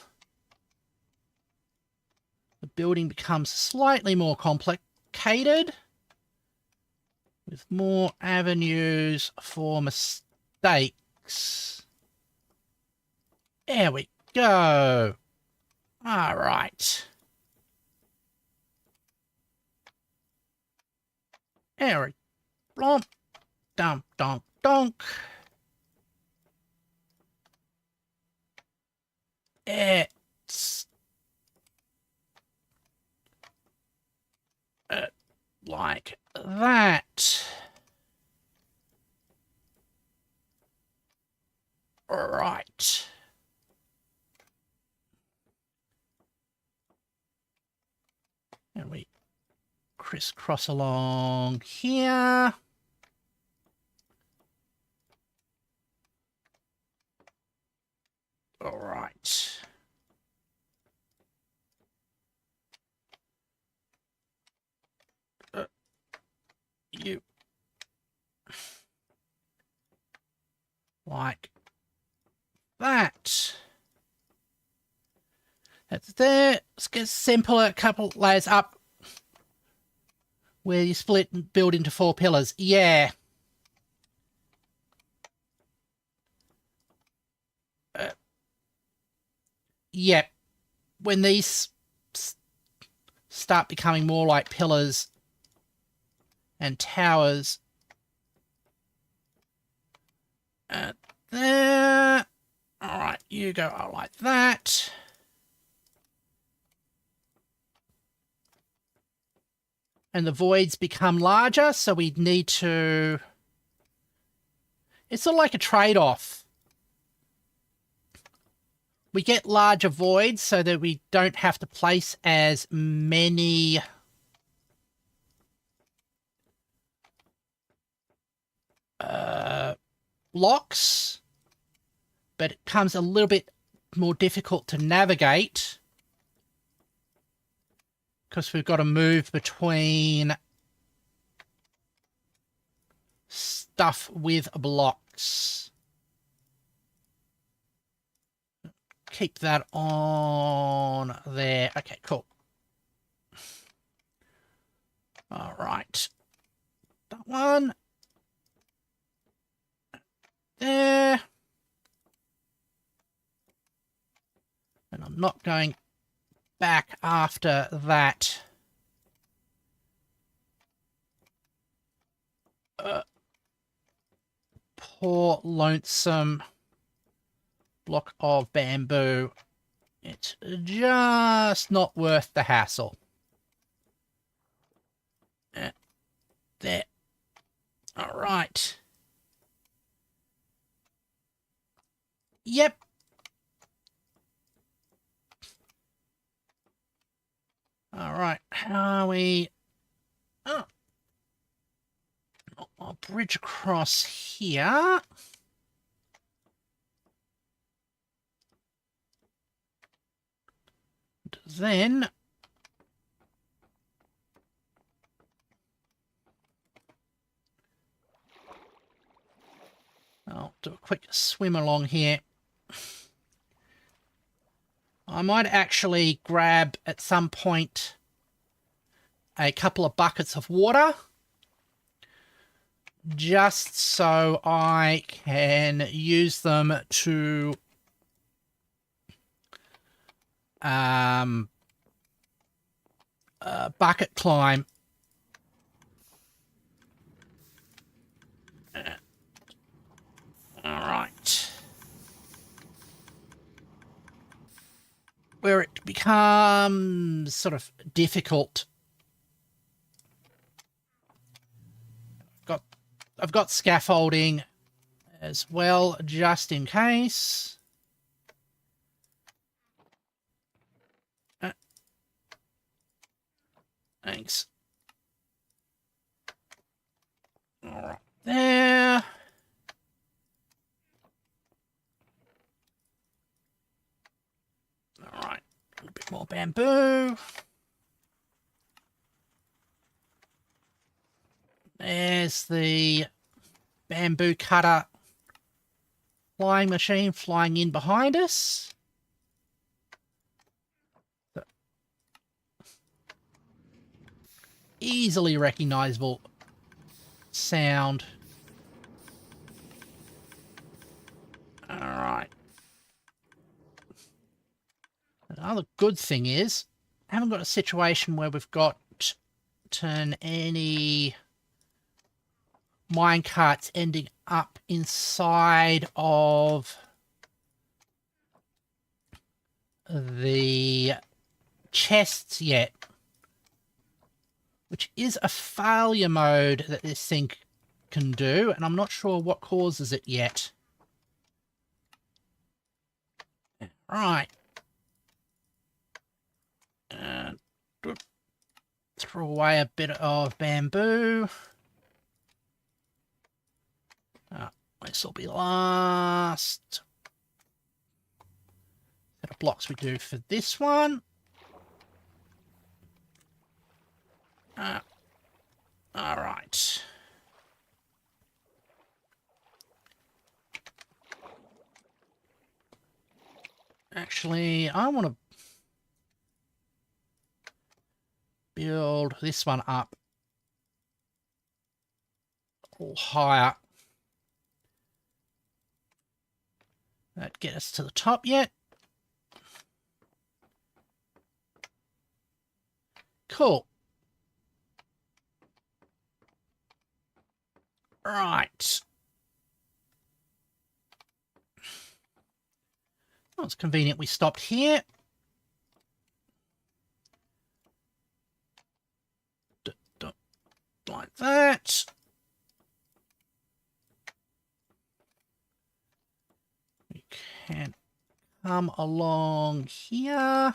the building becomes slightly more complicated with more avenues for mistakes. There we go. All right. There we go. Dump, donk, donk. It's like that. Right. And we crisscross along here. All right. You like that. That's there. Let's get simpler. A couple layers up where you split and build into 4 pillars. Yeah. Yep. When these start becoming more like pillars and towers. There. All right, you go out like that. And the voids become larger, so we need to... It's sort of like a trade-off. We get larger voids so that we don't have to place as many blocks, but it becomes a little bit more difficult to navigate because we've got to move between stuff with blocks. Keep that on there. Okay, cool. All right. That one. There. And I'm not going back after that. Poor lonesome block of bamboo. It's just not worth the hassle. There. All right. Yep. All right. How are we? Oh. I'll bridge across here. Then I'll do a quick swim along here. I might actually grab at some point a couple of buckets of water just so I can use them to bucket climb. All right. Where it becomes sort of difficult. I've got scaffolding as well, just in case. Thanks. All right, there. All right, a little bit more bamboo. There's the bamboo cutter flying machine flying in behind us. Easily recognizable sound. All right. Another good thing is, I haven't got a situation where we've got to turn any minecarts ending up inside of the chests yet, which is a failure mode that this thing can do, and I'm not sure what causes it yet. Right. Throw away a bit of bamboo. This will be last set of blocks we do for this one. All right. Actually, I want to build this one up a little higher. That get us to the top yet? Cool. Right. Well, it's convenient we stopped here. Like that. We can come along here.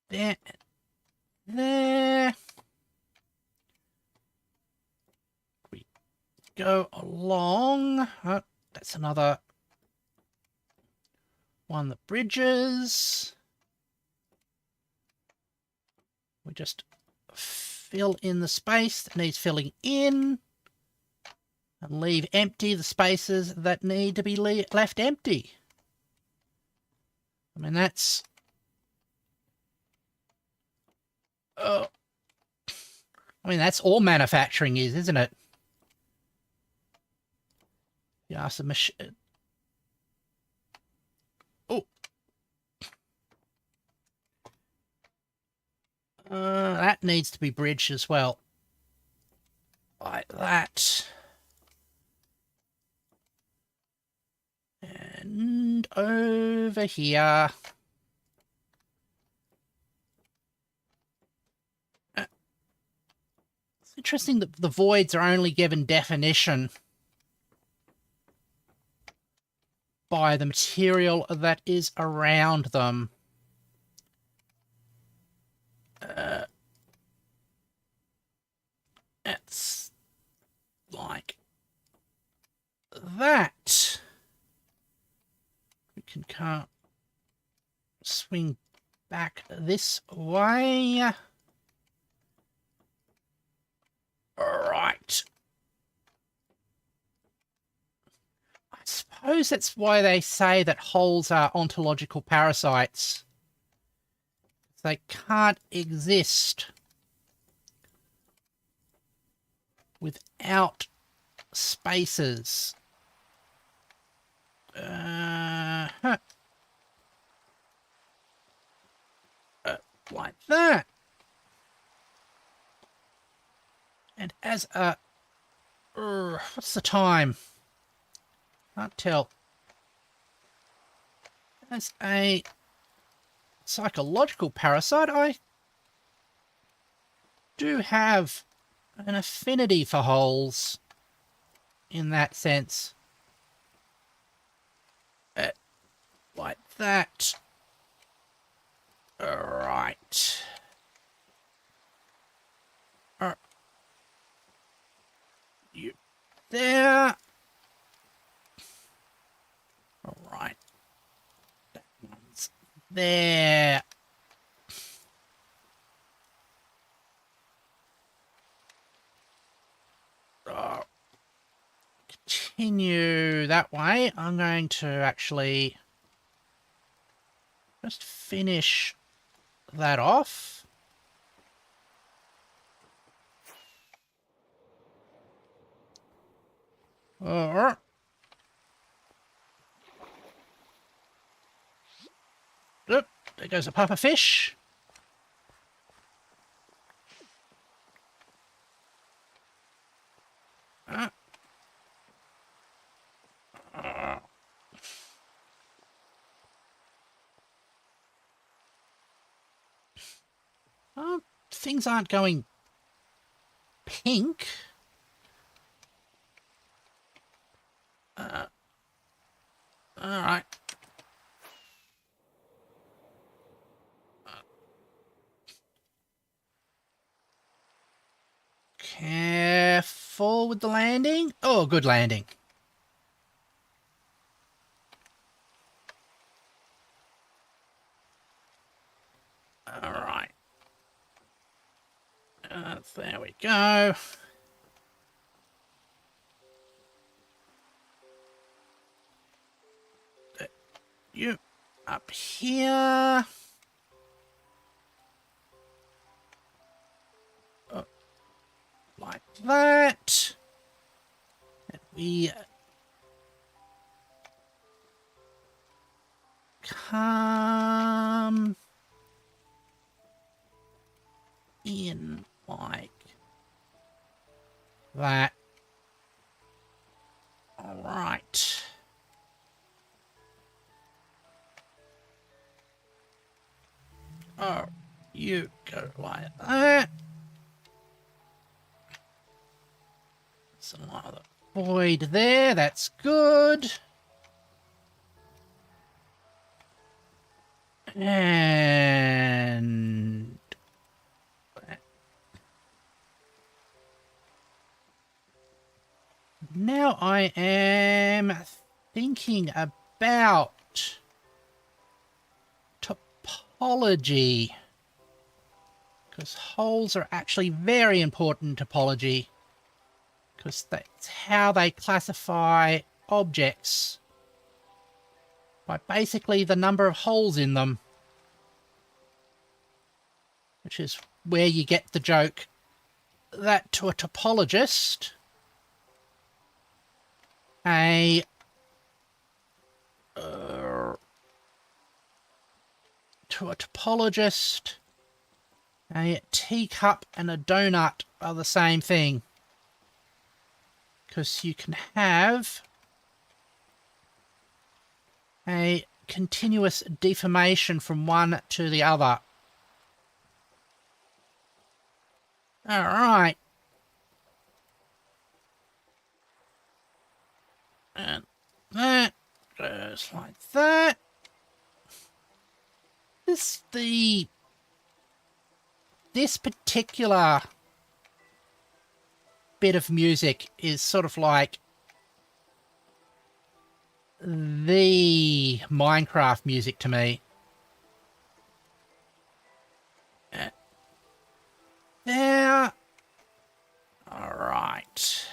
There. There. We go along. Oh, that's another one that bridges. We just fill in the space that needs filling in and leave empty the spaces that need to be left empty. I mean, that's... that's all manufacturing is, isn't it? Yeah, some machine... Oh! That needs to be bridged as well. Like that. And over here. It's interesting that the voids are only given definition by the material that is around them. It's like that. We can swing back this way. Right. I suppose that's why they say that holes are ontological parasites. They can't exist without spaces. Like that. And as a... what's the time? Can't tell. As a psychological parasite, I do have an affinity for holes in that sense. Like that. Right. You there. Alright. That one's there. Continue that way. I'm going to actually just finish that off. Yep, there goes a puffer fish. Things aren't going pink. Alright. Careful with the landing. Oh, good landing. Alright. There we go. You up here. Oh, like that. And we come in like that. All right. Oh, you go like that. Some other void there. That's good. And now I am thinking about topology, because holes are actually very important in topology, because that's how they classify objects, by basically the number of holes in them, which is where you get the joke that to a topologist, a teacup and a donut are the same thing, because you can have a continuous deformation from one to the other. All right. And that goes like that. This particular bit of music is sort of like the Minecraft music to me. There. All right.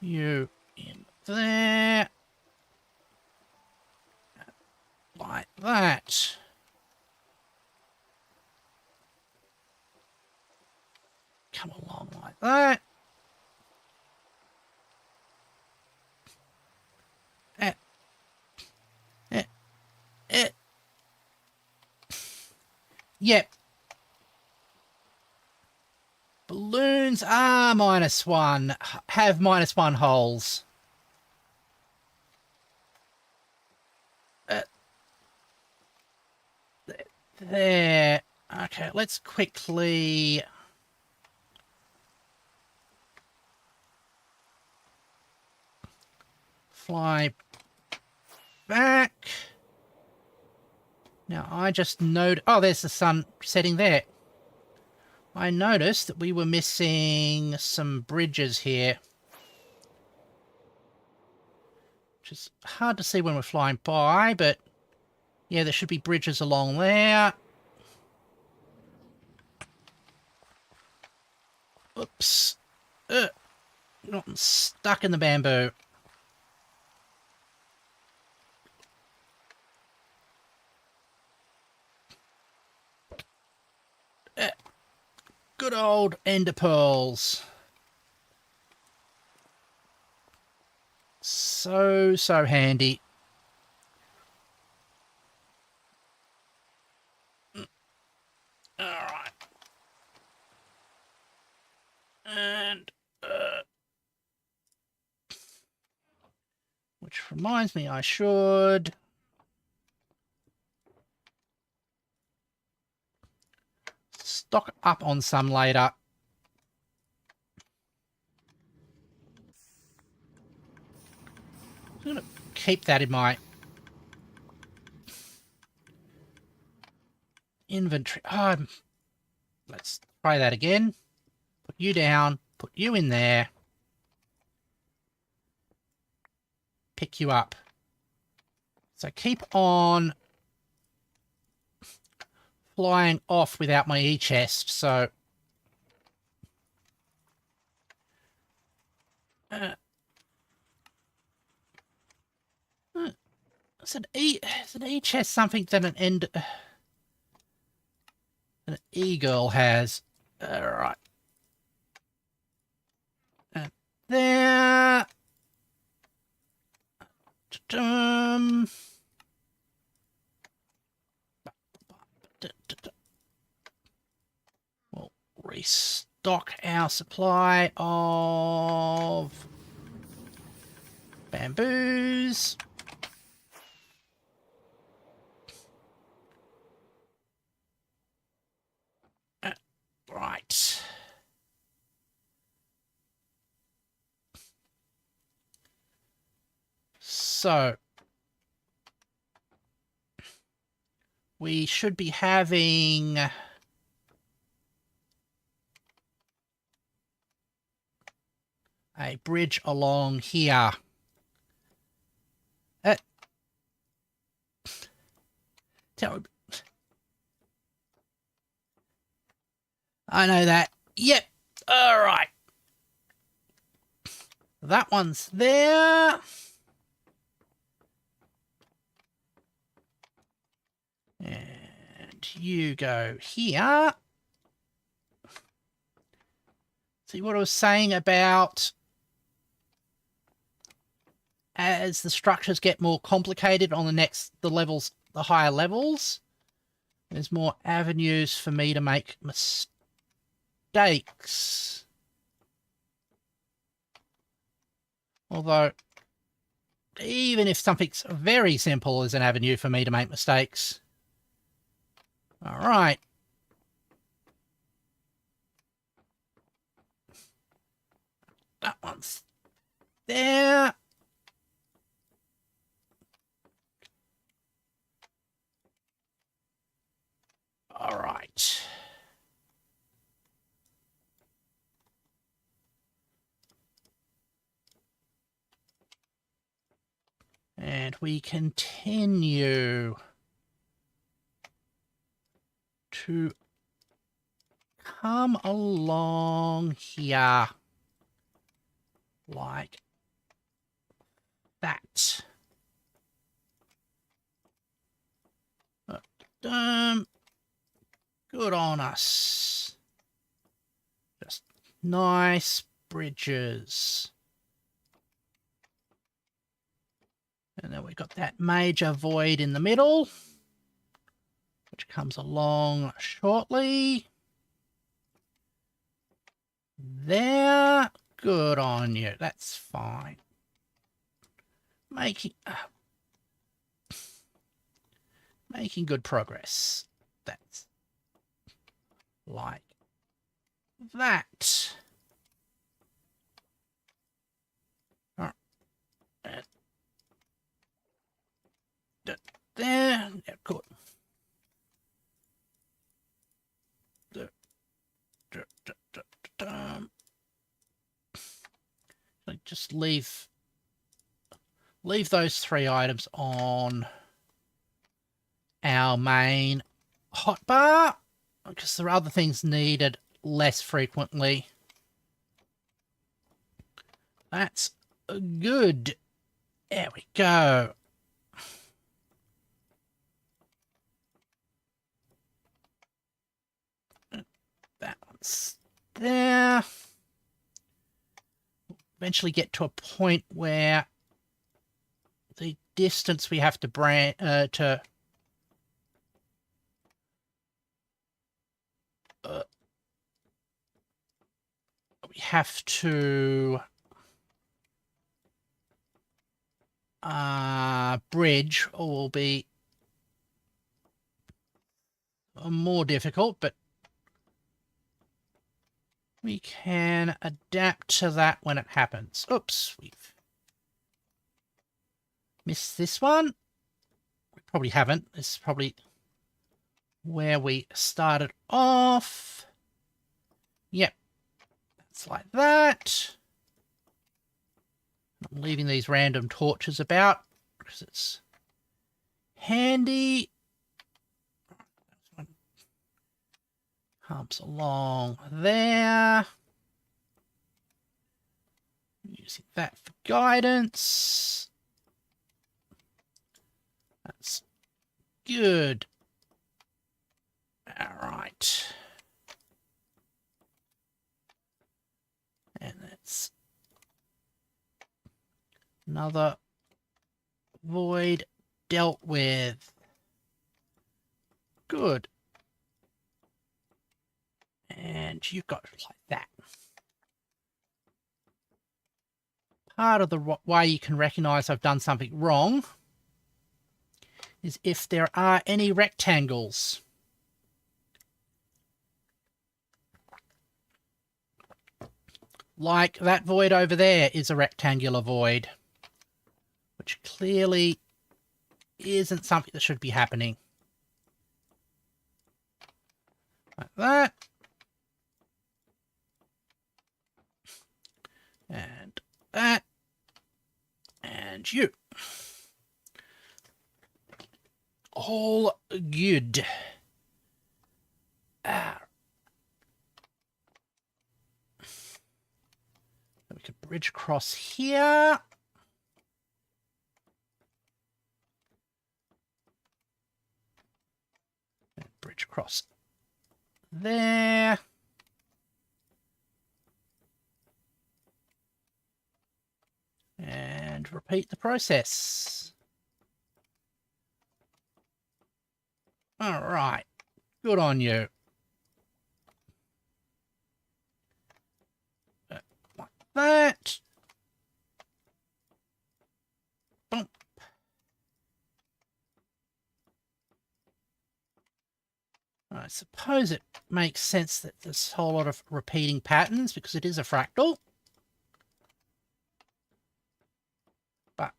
You in there. Like that. Come along like that. Yep. Balloons are -1, have -1 holes. There. Okay, let's quickly fly back. Now I just noted, oh, there's the sun setting there. I noticed that we were missing some bridges here, which is hard to see when we're flying by, but yeah, there should be bridges along there. Oops. Not stuck in the bamboo. Good old ender pearls. So handy. Alright. And, which reminds me I should stock up on some later. I'm going to keep that in my inventory. Oh, let's try that again. Put you down. Put you in there. Pick you up. So keep on flying off without my e-chest. So is an e-chest something that an e-girl has? All right. There. We'll restock our supply of bamboos. Right. So we should be having a bridge along here. I know that. Yep. All right. That one's there. And you go here. See what I was saying about as the structures get more complicated on the higher levels, there's more avenues for me to make mistakes. Although, even if something's very simple is an avenue for me to make mistakes. All right. That one's there. All right. And we continue to come along here like that. Good on us. Just nice bridges. And then we've got that major void in the middle, which comes along shortly. There. Good on you. That's fine. Making good progress. That's like that. All right. There. Yeah, good. Just leave those 3 items on our main hotbar because there are other things needed less frequently. That's good. There we go. That one's there. We'll eventually get to a point where the distance we have to we have to bridge will be more difficult, but we can adapt to that when it happens. Oops, we've missed this one. We probably haven't. This is probably where we started off. Yep, it's like that. I'm leaving these random torches about because it's handy. Humps along there. Using that for guidance. That's good. All right. And that's another void dealt with. Good. And you've got it like that. Part of the way you can recognize I've done something wrong is if there are any rectangles. Like that void over there is a rectangular void, which clearly isn't something that should be happening. Like that. And that. And you. All good. We can bridge across here. And bridge across there. And repeat the process. All right. Good on you. Like that. Bump. I suppose it makes sense that there's a whole lot of repeating patterns because it is a fractal. But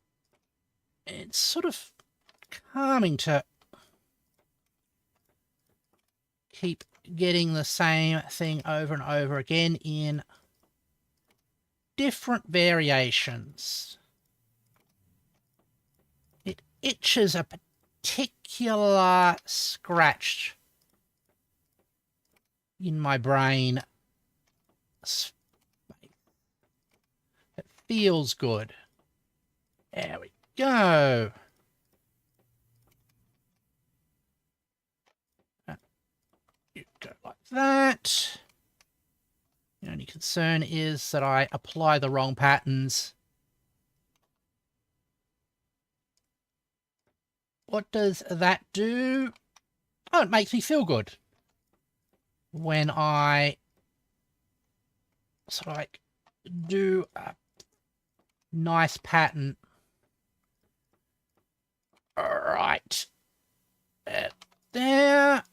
it's sort of calming to keep getting the same thing over and over again in different variations. It itches a particular scratch in my brain. It feels good. There we go. You go like that. The only concern is that I apply the wrong patterns. What does that do? Oh, it makes me feel good when I sort of like do a nice pattern. All right. There.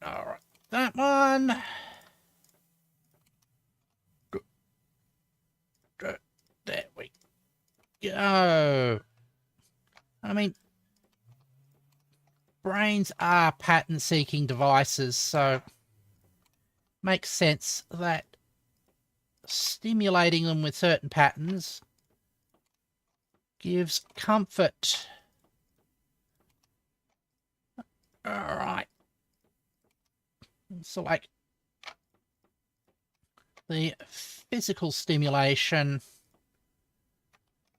All right. That one. Good. There we go. I mean, brains are pattern-seeking devices, so makes sense that stimulating them with certain patterns gives comfort. All right. So, like, the physical stimulation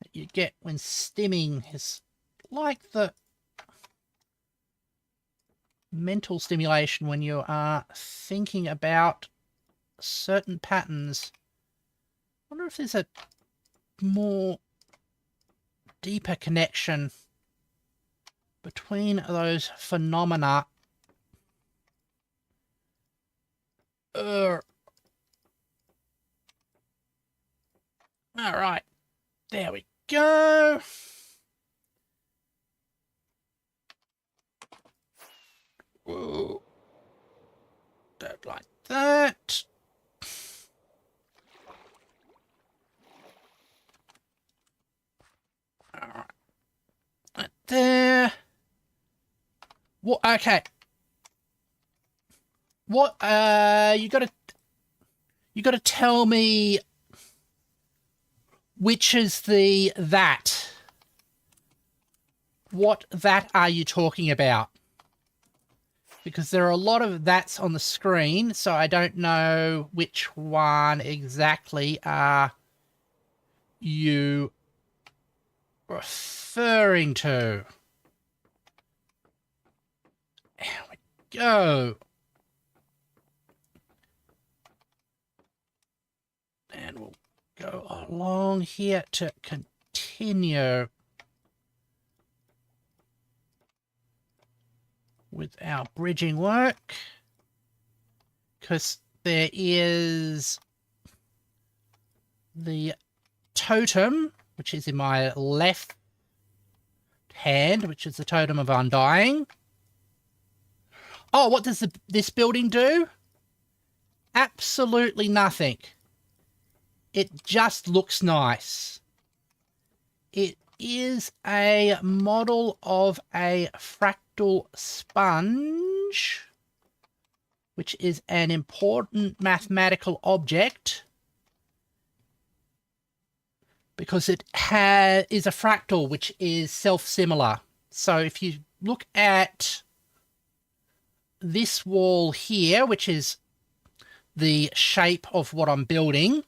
that you get when stimming is like the mental stimulation when you are thinking about certain patterns. I wonder if there's a more deeper connection between those phenomena. All right, there we go. Whoa. Don't like that. What? Okay. What? You gotta tell me which is the that. What that are you talking about? Because there are a lot of that's on the screen, so I don't know which one exactly are you referring to. There we go. And we'll go along here to continue with our bridging work, because there is the totem, which is in my left hand, which is the totem of undying. Oh, what does this building do? Absolutely nothing. It just looks nice. It is a model of a fractal sponge, which is an important mathematical object because it is a fractal which is self-similar. So if you look at this wall here, which is the shape of what I'm building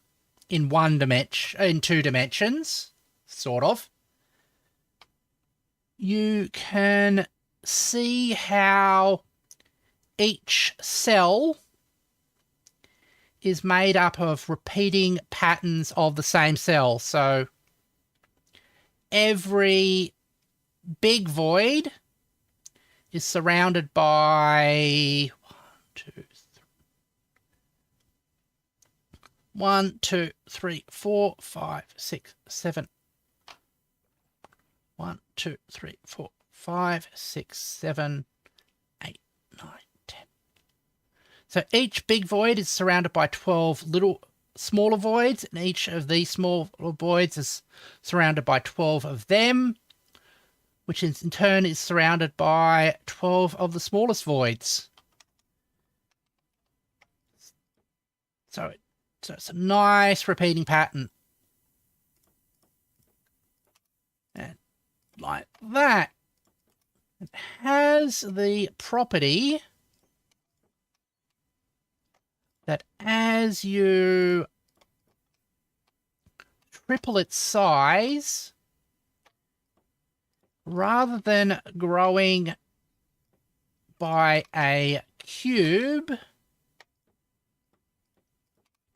in in 2 dimensions, sort of, you can see how each cell is made up of repeating patterns of the same cell. So every big void is surrounded by 1, 2, 3, 4, 5, 6, 7. 1, 2, 3, 4, 5, 6, 7, 8, 9, 10. So each big void is surrounded by 12 little smaller voids, and each of these smaller voids is surrounded by 12 of them, which in turn is surrounded by 12 of the smallest voids. So it's a nice repeating pattern. And like that. It has the property that as you triple its size, rather than growing by a cube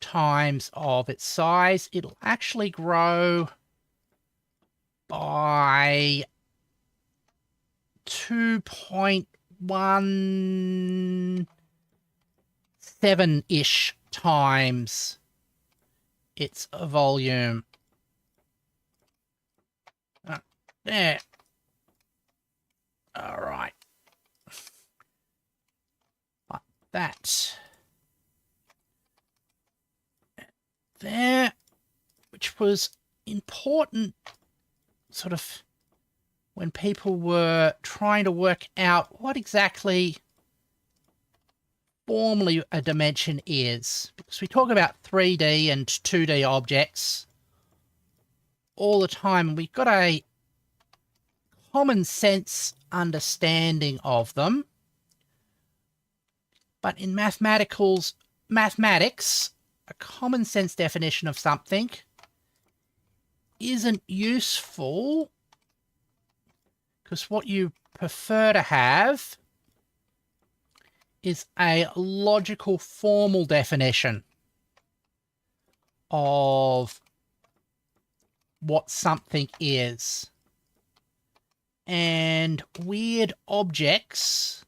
times of its size, it'll actually grow by 2.17-ish times its volume. There. All right. Like that. There. Which was important sort of when people were trying to work out what exactly formally a dimension is. Because we talk about 3D and 2D objects all the time, and we've got a common sense understanding of them. But in mathematics, a common sense definition of something isn't useful, because what you prefer to have is a logical, formal definition of what something is. And weird objects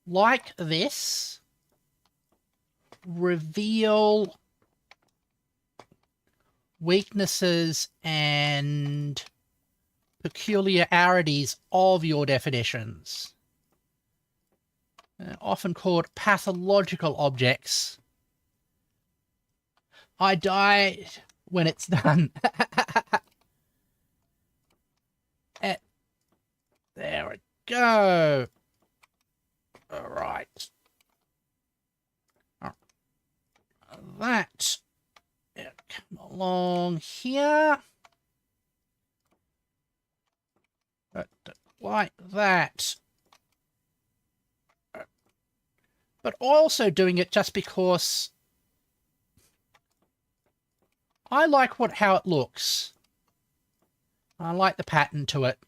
like this reveal weaknesses and peculiarities of your definitions. Often called pathological objects. I die when it's done. There we go. go. All right. That. Yeah, come along here. Like that. But also doing it just because I like how it looks. I like the pattern to it.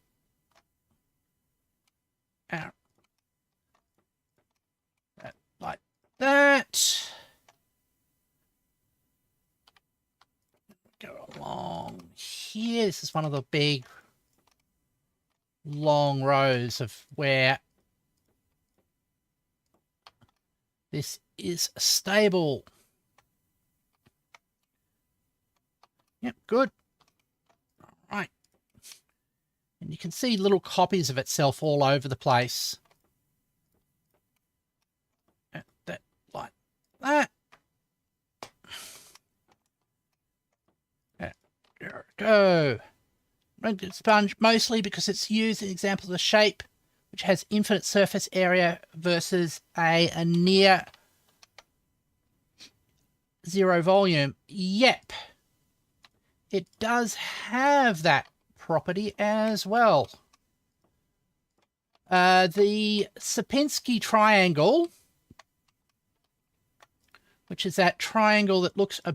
Like that. Go along here. This is one of the big, long rows of where this is stable. Yep, good. All right. And you can see little copies of itself all over the place. That, like that. There we go. Rendered sponge mostly because it's used an example of the shape which has infinite surface area versus a near zero volume. Yep. It does have that property as well. The Sierpinski triangle, which is that triangle that looks a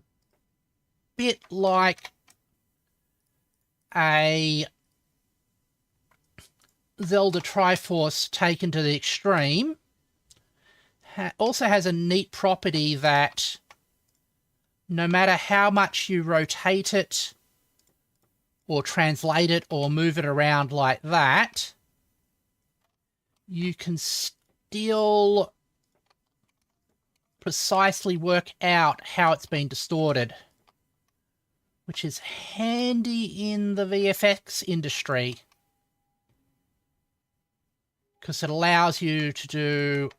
bit like a Zelda Triforce taken to the extreme, also has a neat property that no matter how much you rotate it or translate it or move it around like that, you can still precisely work out how it's been distorted, which is handy in the VFX industry because it allows you to do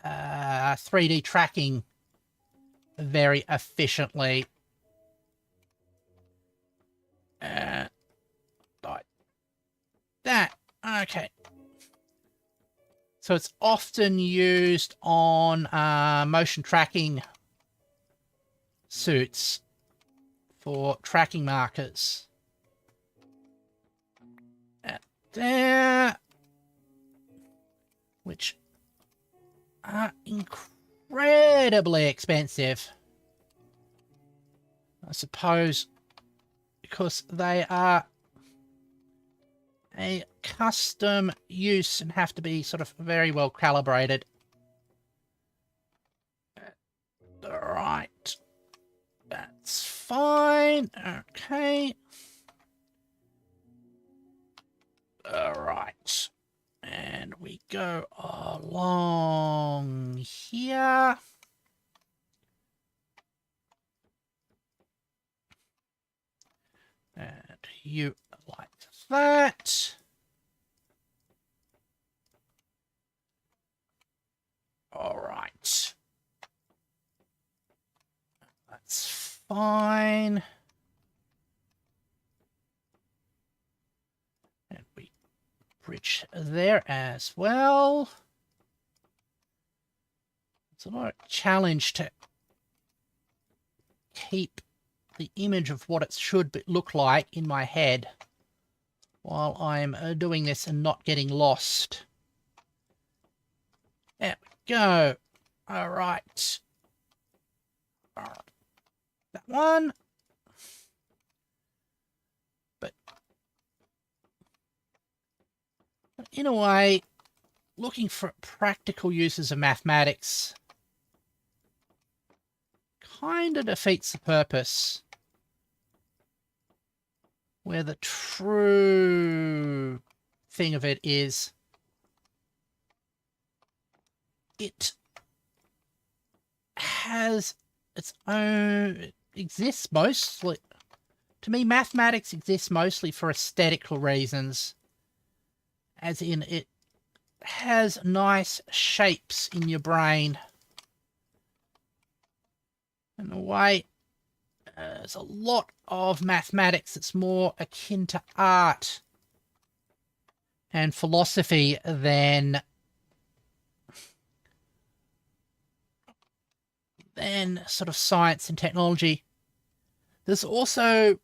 3D tracking very efficiently. Like that. Okay. So it's often used on motion tracking suits for tracking markers. There. Which are incredibly expensive. I suppose because they are a custom use and have to be sort of very well calibrated. Right. That's fine. Okay. Alright. And we go along here. And you like that. Alright. That's fine. And we bridge there as well. It's a lot of challenge to keep the image of what it should look like in my head while I'm doing this and not getting lost. There we go. All right. That one. But in a way, looking for practical uses of mathematics kind of defeats the purpose. Where the true thing of it is, it has its own, it exists mostly, to me, mathematics exists mostly for aesthetical reasons, as in it has nice shapes in your brain. In a way, there's a lot of mathematics that's more akin to art and philosophy than sort of science and technology. There's also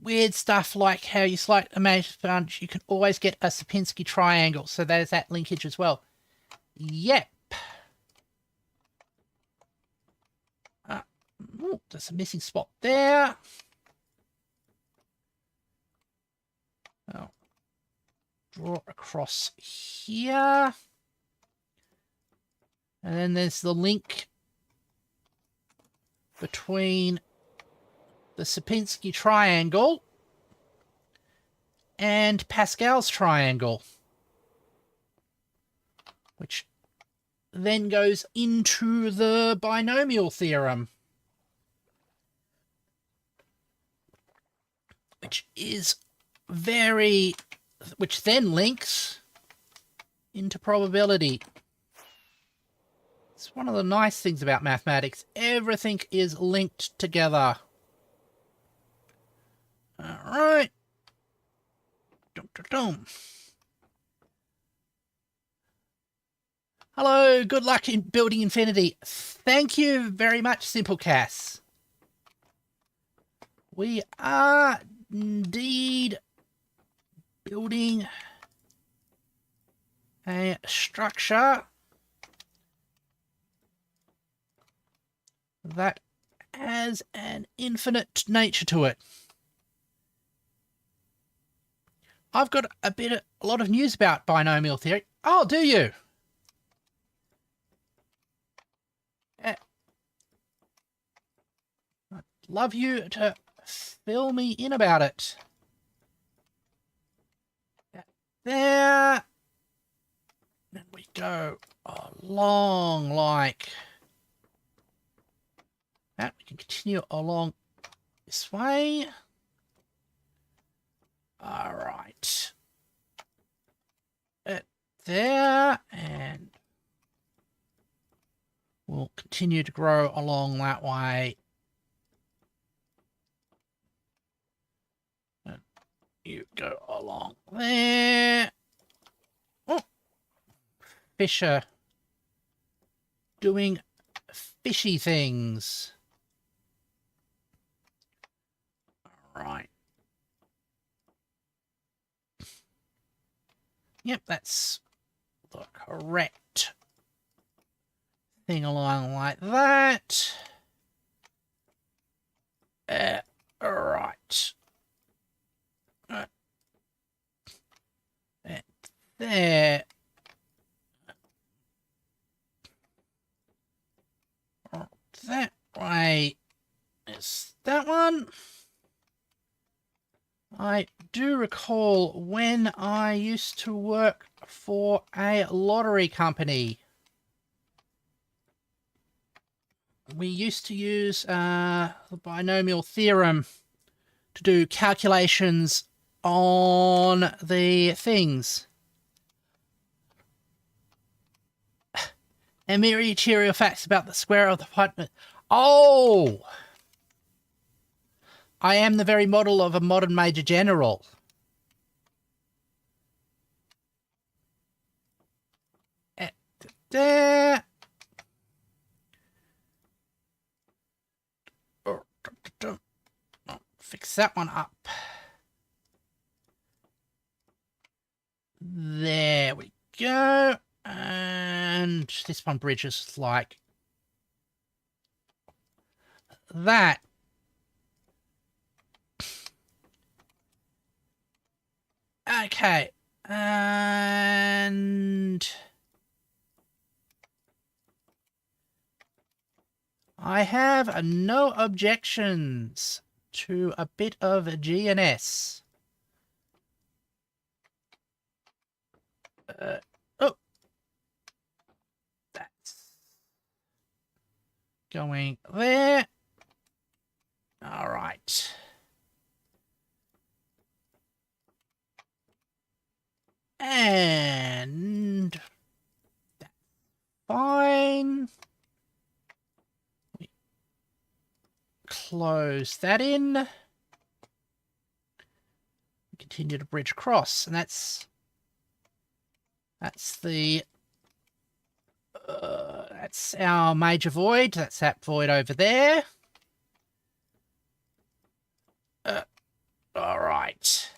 weird stuff like how you select a matrix bunch, you can always get a Sierpinski triangle. So there's that linkage as well. Yep. Ooh, there's a missing spot there. I'll draw across here. And then there's the link between the Sierpinski triangle and Pascal's triangle, which then goes into the binomial theorem, which then links into probability. It's one of the nice things about mathematics. Everything is linked together. All right. Dum, dum, dum. Hello, good luck in building infinity. Thank you very much, Simplecast. We are indeed building a structure that has an infinite nature to it. I've got a lot of news about binomial theory. Oh, do you? I'd love you to fill me in about it. There. And we go along like that. We can continue along this way. All right. There, and we'll continue to grow along that way. And you go along there. Oh, Fisher doing fishy things. All right. Yep, that's the correct thing along like that. All right. And there. That way is that one. I do recall when I used to work for a lottery company, we used to use the binomial theorem to do calculations on the things. And material facts about the square of the hypotenuse. Oh! I am the very model of a modern major general. There. Fix that one up. There we go. And this one bridges like that. Okay. And I have no objections to a bit of GNS. Oh, that's going there. All right. And that's fine. We close that in. Continue to bridge across, and that's That's the... that's our major void. That's that void over there. All right.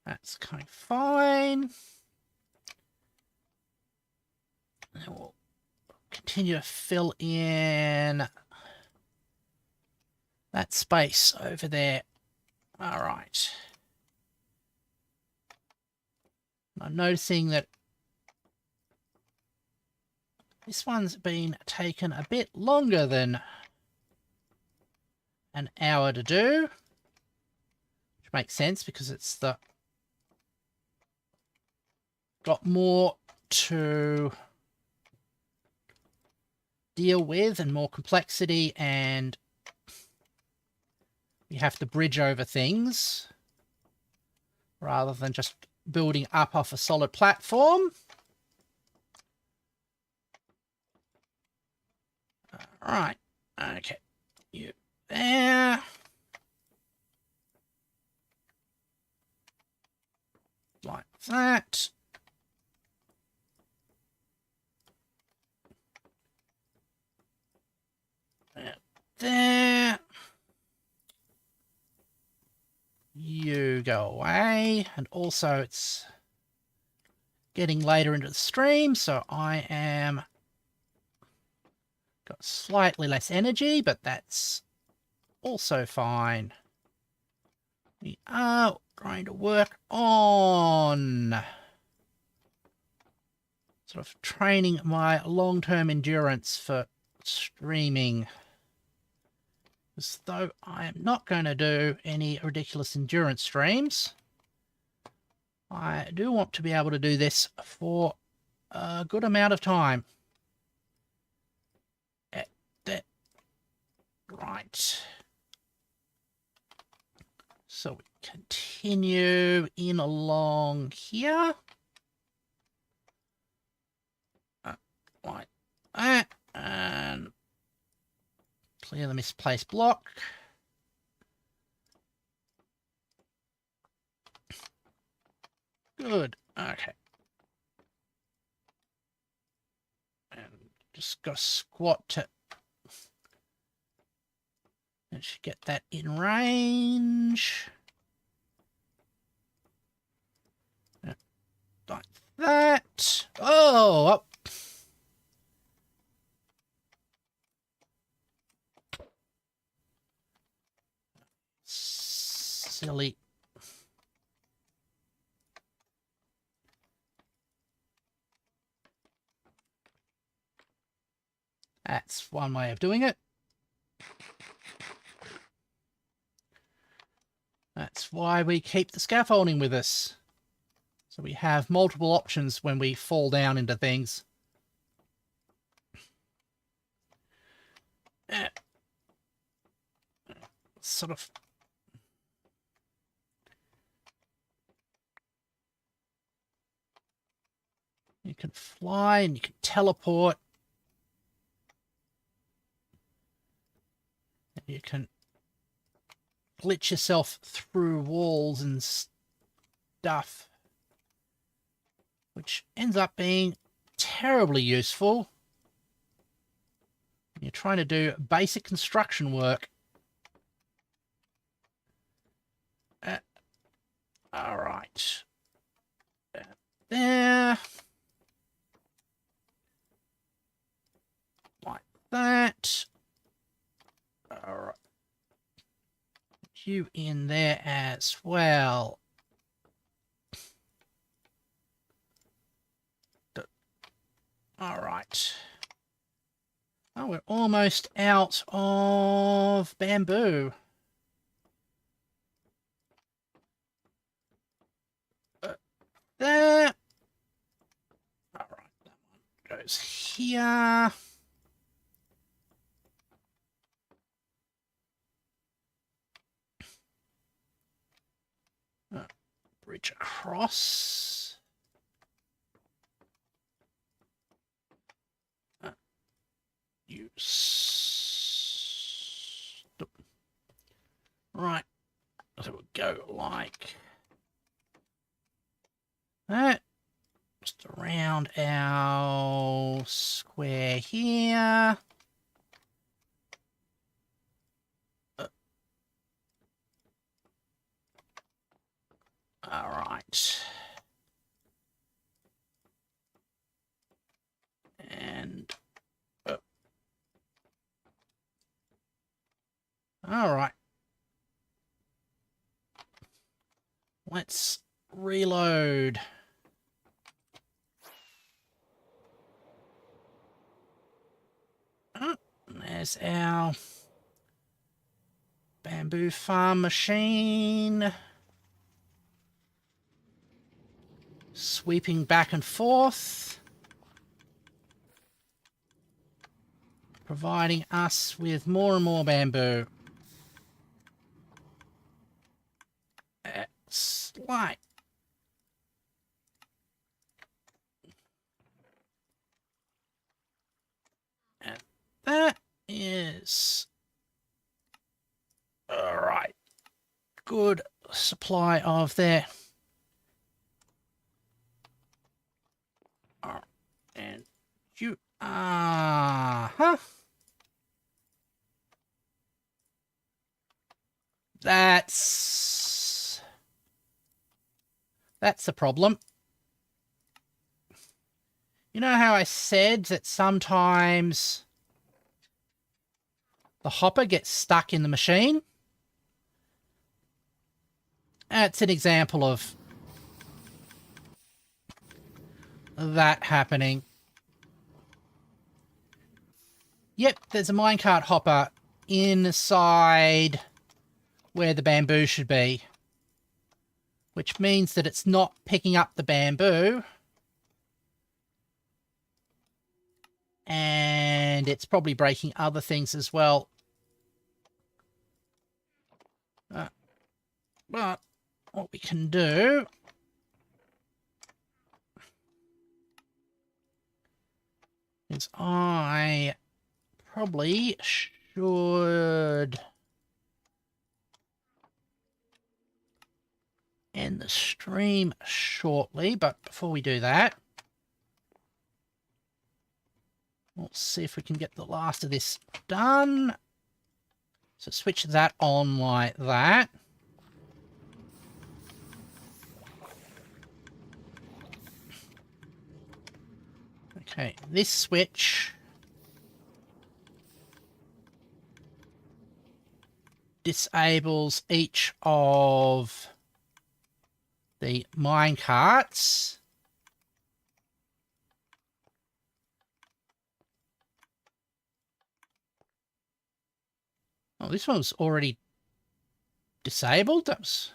That's going fine. And we'll continue to fill in that space over there. All right. I'm noticing that this one's been taken a bit longer than an hour to do, which makes sense because it's got more to deal with and more complexity, and we have to bridge over things rather than just building up off a solid platform. All right. Okay. You there. Like that. There. You go away. And also it's getting later into the stream, so I am got slightly less energy, but that's also fine. We are going to work on sort of training my long-term endurance for streaming. As though I am not going to do any ridiculous endurance streams, I do want to be able to do this for a good amount of time. Right. So we continue in along here. Like that. And clear the misplaced block. Good. Okay. And just got to squat to... and should get that in range. Like that. Oh, up. Silly. That's one way of doing it. That's why we keep the scaffolding with us. So we have multiple options when we fall down into things. Sort of... you can fly and you can teleport. And you can glitch yourself through walls and stuff, which ends up being terribly useful when you're trying to do basic construction work. All right. There. Like that. All right. You in there as well. All right. Oh, we're almost out of bamboo. There. All right, that one goes here. Bridge across. Use Right. So we'll go like that. Just around our square here. All right. And all right. Let's reload. Oh, there's our bamboo farm machine. Sweeping back and forth. Providing us with more and more bamboo. It's like... And that is... Alright. Good supply of there. And you... huh? That's the problem. You know how I said that sometimes the hopper gets stuck in the machine? That's an example of that happening. Yep, there's a minecart hopper inside where the bamboo should be, which means that it's not picking up the bamboo, and it's probably breaking other things as well. But what we can do is I probably should end the stream shortly, but before we do that, let's see if we can get the last of this done. So switch that on like that. Okay, this switch disables each of the mine carts. Oh, this one's already disabled. That was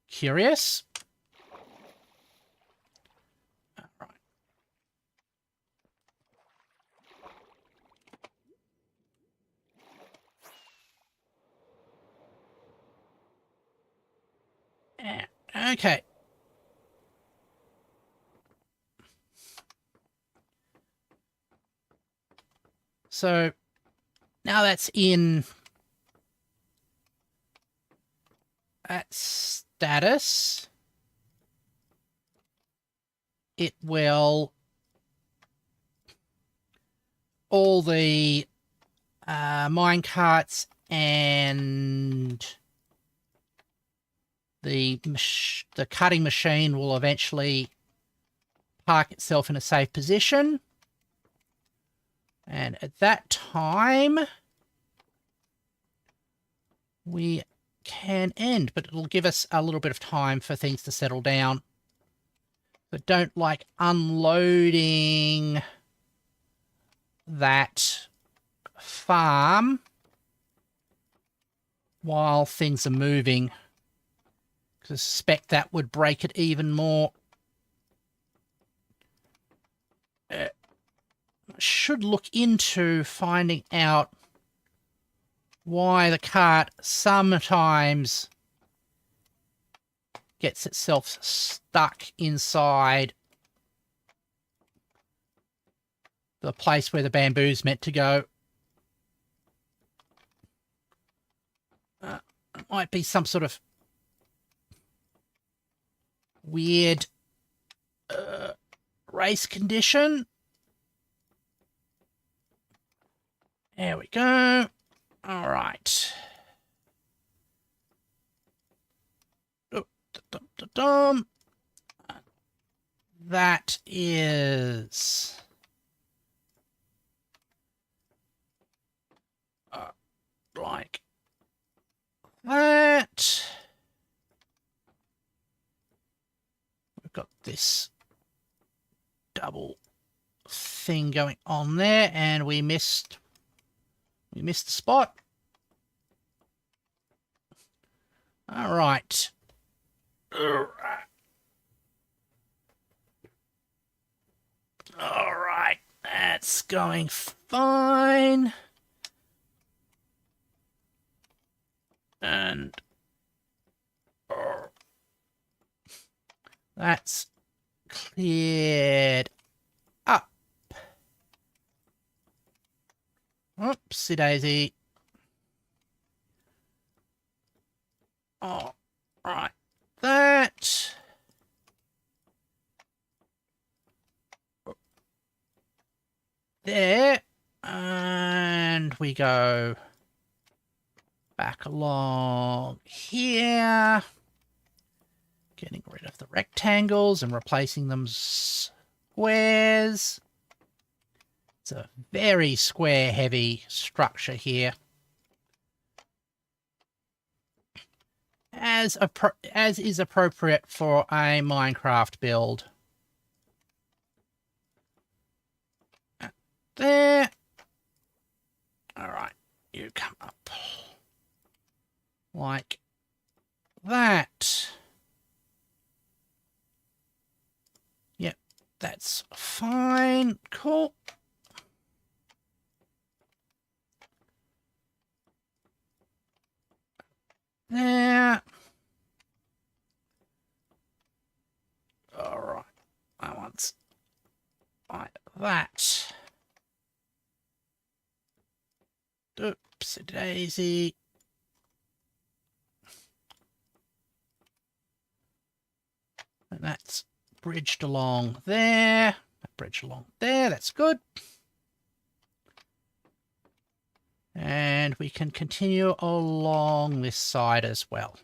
curious. All right. Okay. So now that's in at status, it will all the mine carts and the cutting machine will eventually park itself in a safe position. And at that time, we can end, but it'll give us a little bit of time for things to settle down. But don't like unloading that farm while things are moving, because I suspect that would break it even more. I should look into finding out why the cart sometimes gets itself stuck inside the place where the bamboo's meant to go. might be some sort of weird race condition. There we go. All right. That is like that. We've got this double thing going on there, and we missed the spot. All right. All right, that's going fine. And that's cleared up. Oopsie daisy. All right, that. There, and we go back along here, getting rid of the rectangles and replacing them squares. It's a very square heavy structure here, as is appropriate for a Minecraft build. There. All right, you come up like that. Yep, that's fine. Cool. There. All right, that one's like that. Oopsie daisy. And that's bridged along there. Bridged along there. That's good. And we can continue along this side as well,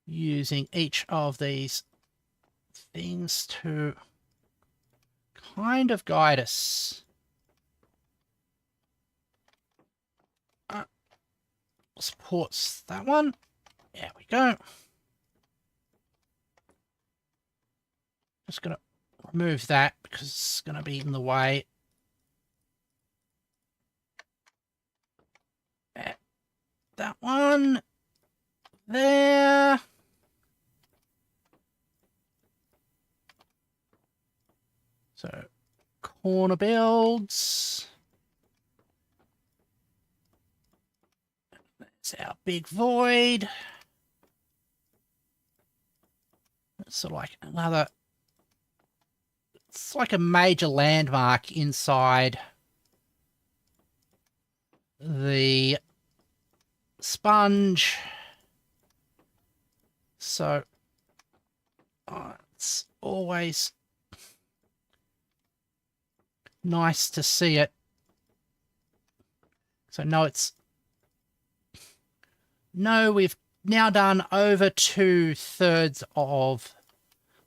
using each of these things to kind of guide us. Supports that one. There we go. Just going to remove that because it's going to be in the way. That one. There. So, corner builds. That's our big void. It's sort of like another... It's like a major landmark inside the sponge. So, it's always nice to see it. So we've now done over 2/3 of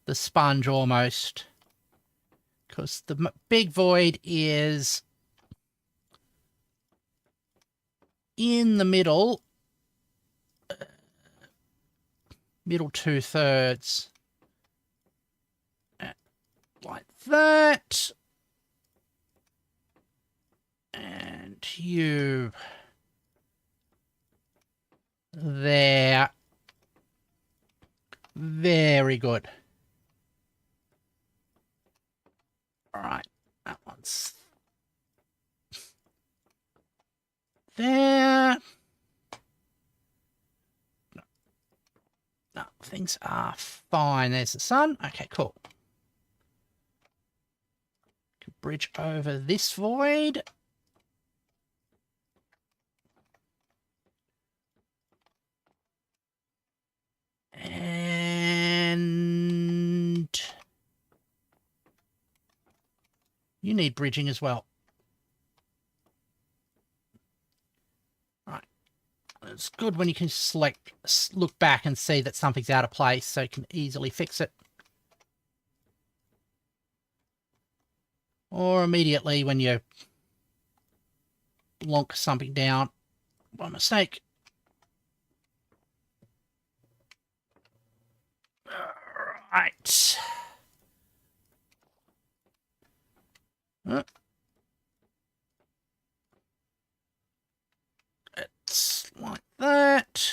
the sponge almost, because the big void is in the middle 2/3, like that. And you there. Very good. All right, that one's there. No, things are fine. There's the sun. Okay, cool. Can bridge over this void. You need bridging as well. Right. It's good when you can select, look back and see that something's out of place so you can easily fix it. Or immediately when you lonk something down by mistake. Right. It's like that.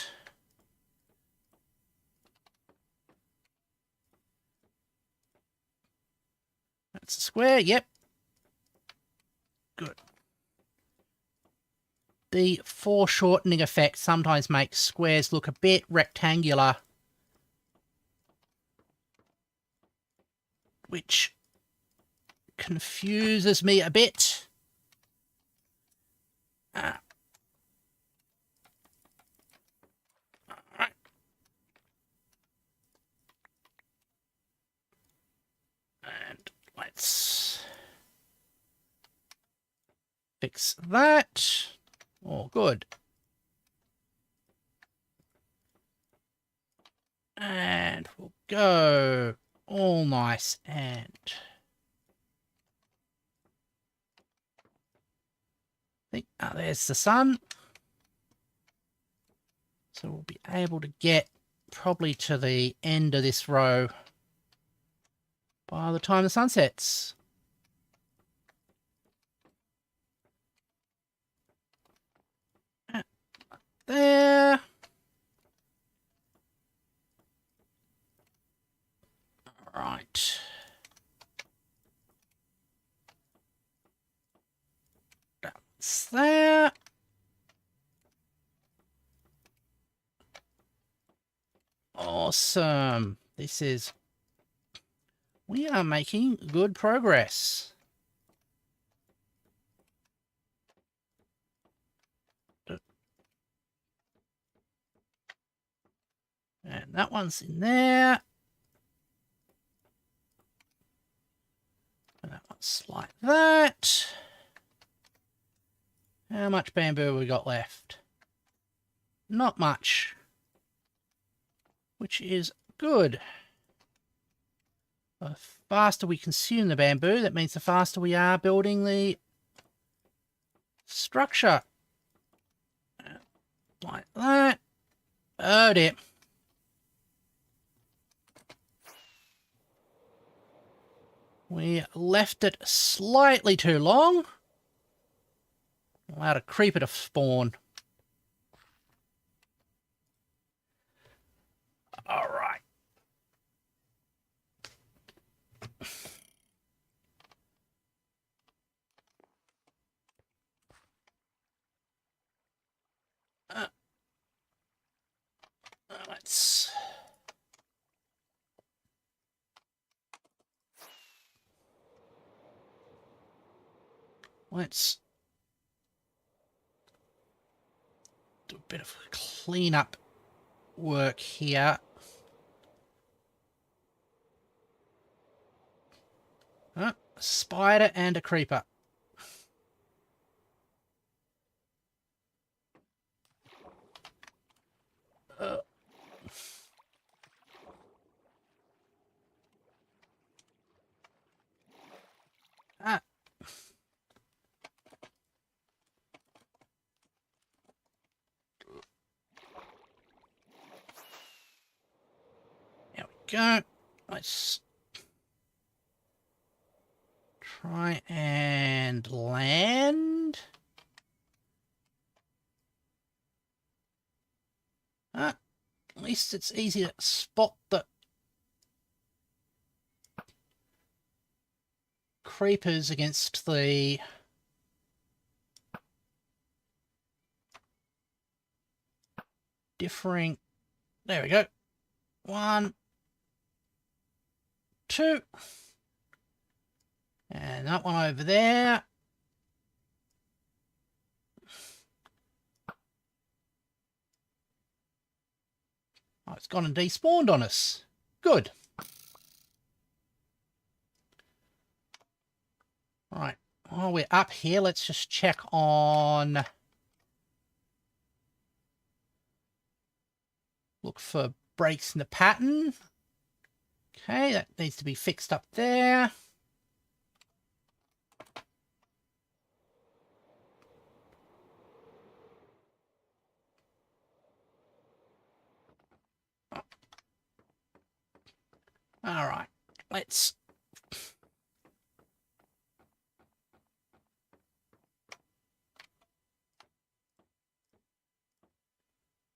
That's a square, yep. Good. The foreshortening effect sometimes makes squares look a bit rectangular, which confuses me a bit. Alright. And let's fix that. Oh, good. And we'll go all nice and there's the sun. So we'll be able to get probably to the end of this row by the time the sun sets. There. Right. That's there. Awesome. We are making good progress. And that one's in there. And that one's like that. How much bamboo have we got left? Not much. Which is good. The faster we consume the bamboo, that means the faster we are building the structure. Like that. Oh dear. We left it slightly too long. Allowed a creeper to spawn. All right. Let's do a bit of cleanup work here. A spider and a creeper. There we go. Let's try and land. At least it's easy to spot the creepers against the differing. There we go. 1, 2. And that one over there. Oh, it's gone and despawned on us. Good. Right, while we're up here, let's just check on... Look for breaks in the pattern. Okay, that needs to be fixed up there. All right, let's...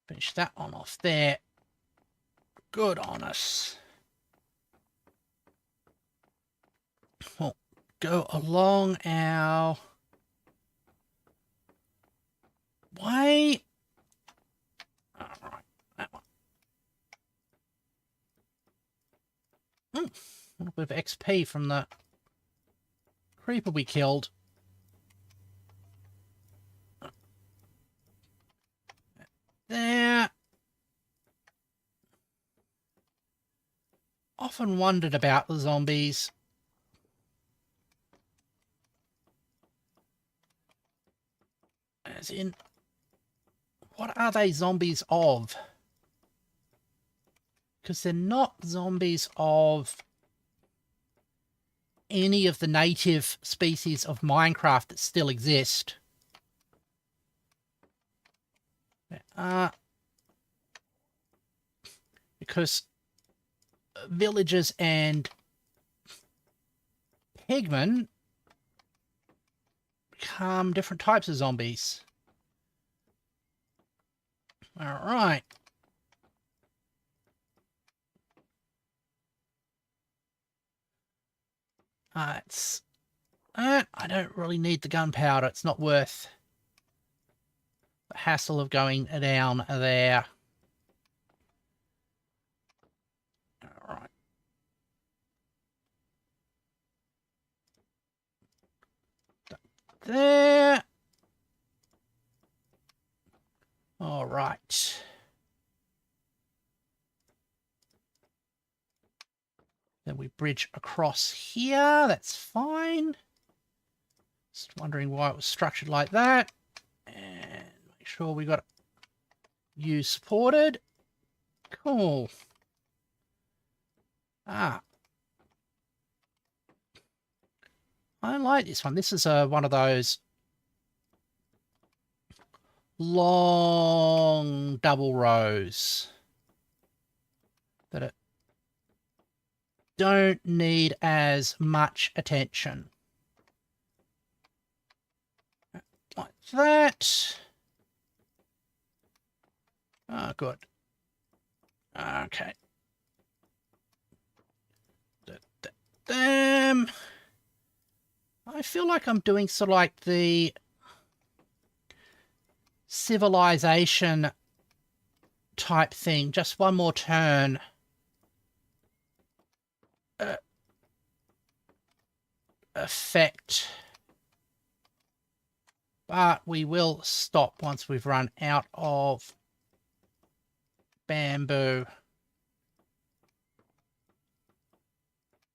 Finish that one off there. Good on us. We'll go along our way. All right, that one. A little bit of XP from the creeper we killed. There. Often wondered about the zombies. As in, what are they zombies of? Because they're not zombies of any of the native species of Minecraft that still exist. Because villagers and pigmen become different types of zombies. All right. I don't really need the gunpowder. It's not worth the hassle of going down there. All right. There. All right. Then we bridge across here. That's fine. Just wondering why it was structured like that. And make sure we got you supported. Cool. I like this one. This is one of those long double rows that don't need as much attention. Like that. Oh, good. Okay. I feel like I'm doing sort of like the civilization type thing. Just one more turn. Effect. But we will stop once we've run out of bamboo.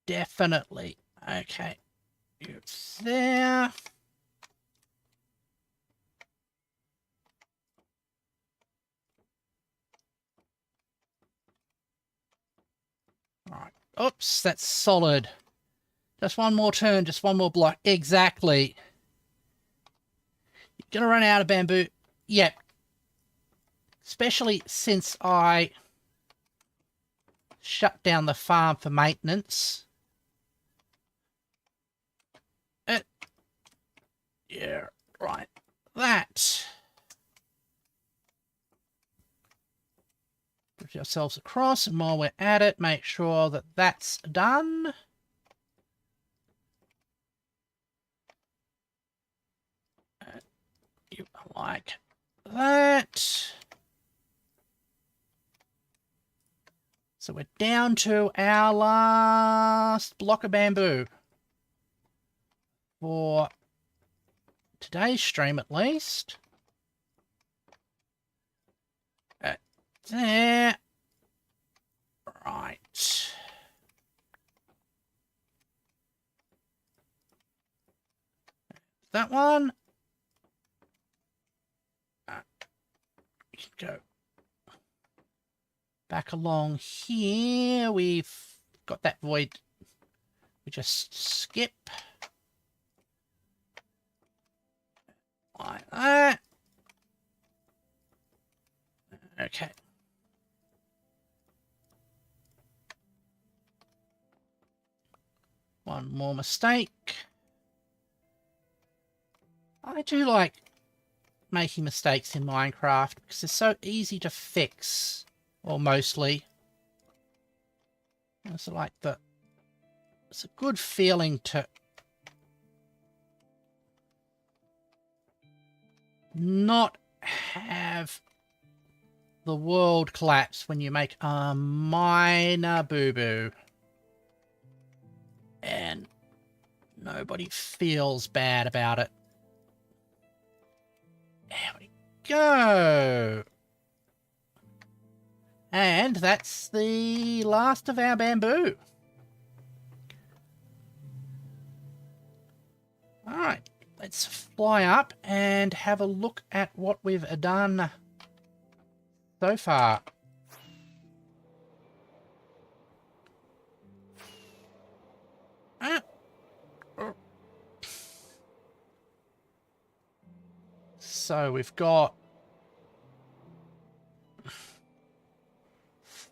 Definitely. Okay. It's there. All right. Oops, that's solid. Just one more turn, just one more block. Exactly. You're going to run out of bamboo. Yep. Especially since I shut down the farm for maintenance. Yeah, right. That. Put ourselves across, and while we're at it, make sure that that's done. You like that. So we're down to our last block of bamboo. For today's stream, at least. There. Right. that one. We can go back along here. We've got that void. We just skip. Like that. Okay. One more mistake. I do like making mistakes in Minecraft because they're so easy to fix, or mostly. It's like it's a good feeling to not have the world collapse when you make a minor boo-boo. And nobody feels bad about it. There we go. And that's the last of our bamboo. Alright, let's fly up and have a look at what we've done so far. So we've got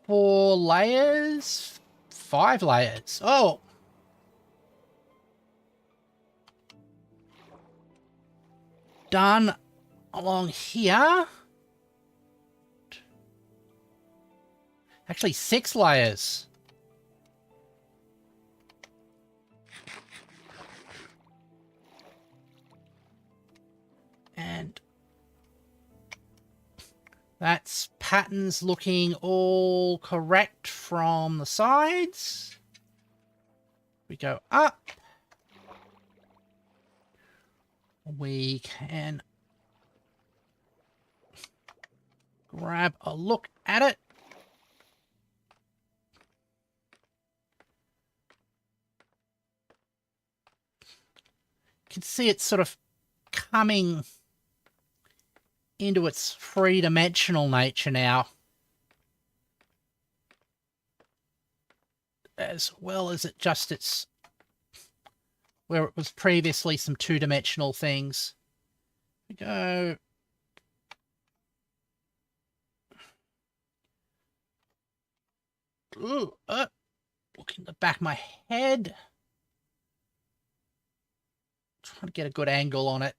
4 layers, 5 layers. Oh! Done along here. Actually, 6 layers. And that's patterns looking all correct from the sides. We go up. We can grab a look at it. You can see it's sort of coming into its three-dimensional nature now, as well as its where it was previously some two-dimensional things. We go look in the back of my head, trying to get a good angle on it.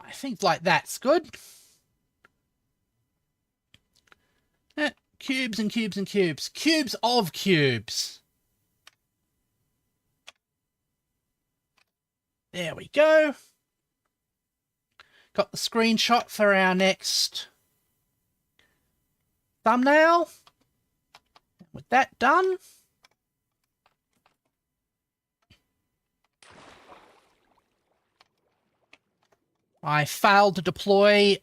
I think like that's good. Cubes and cubes and cubes. Cubes of cubes. There we go. Got the screenshot for our next thumbnail. With that done, I failed to deploy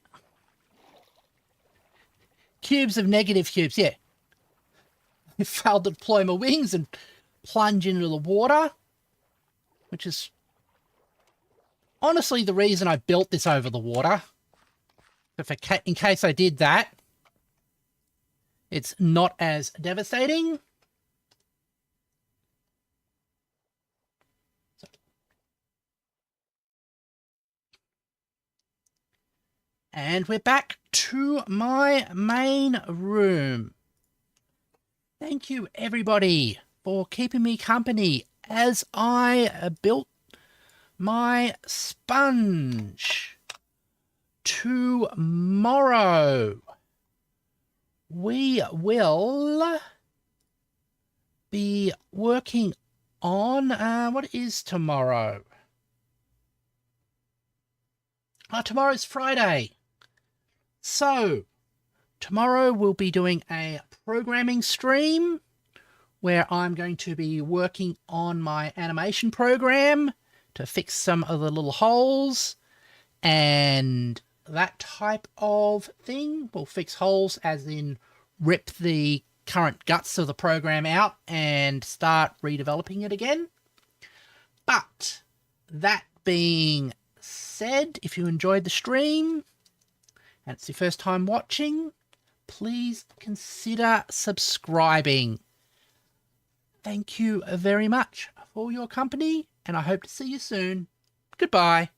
cubes of negative cubes. Yeah. I failed to deploy my wings and plunge into the water, which is honestly the reason I built this over the water. In case I did that, it's not as devastating. And we're back to my main room. Thank you, everybody, for keeping me company as I built my sponge. Tomorrow, we will be working on... what is tomorrow? Oh, tomorrow's Friday. So, tomorrow we'll be doing a programming stream where I'm going to be working on my animation program to fix some of the little holes and that type of thing. We'll fix holes as in rip the current guts of the program out and start redeveloping it again. But that being said, if you enjoyed the stream and it's your first time watching, please consider subscribing. Thank you very much for your company, and I hope to see you soon. Goodbye.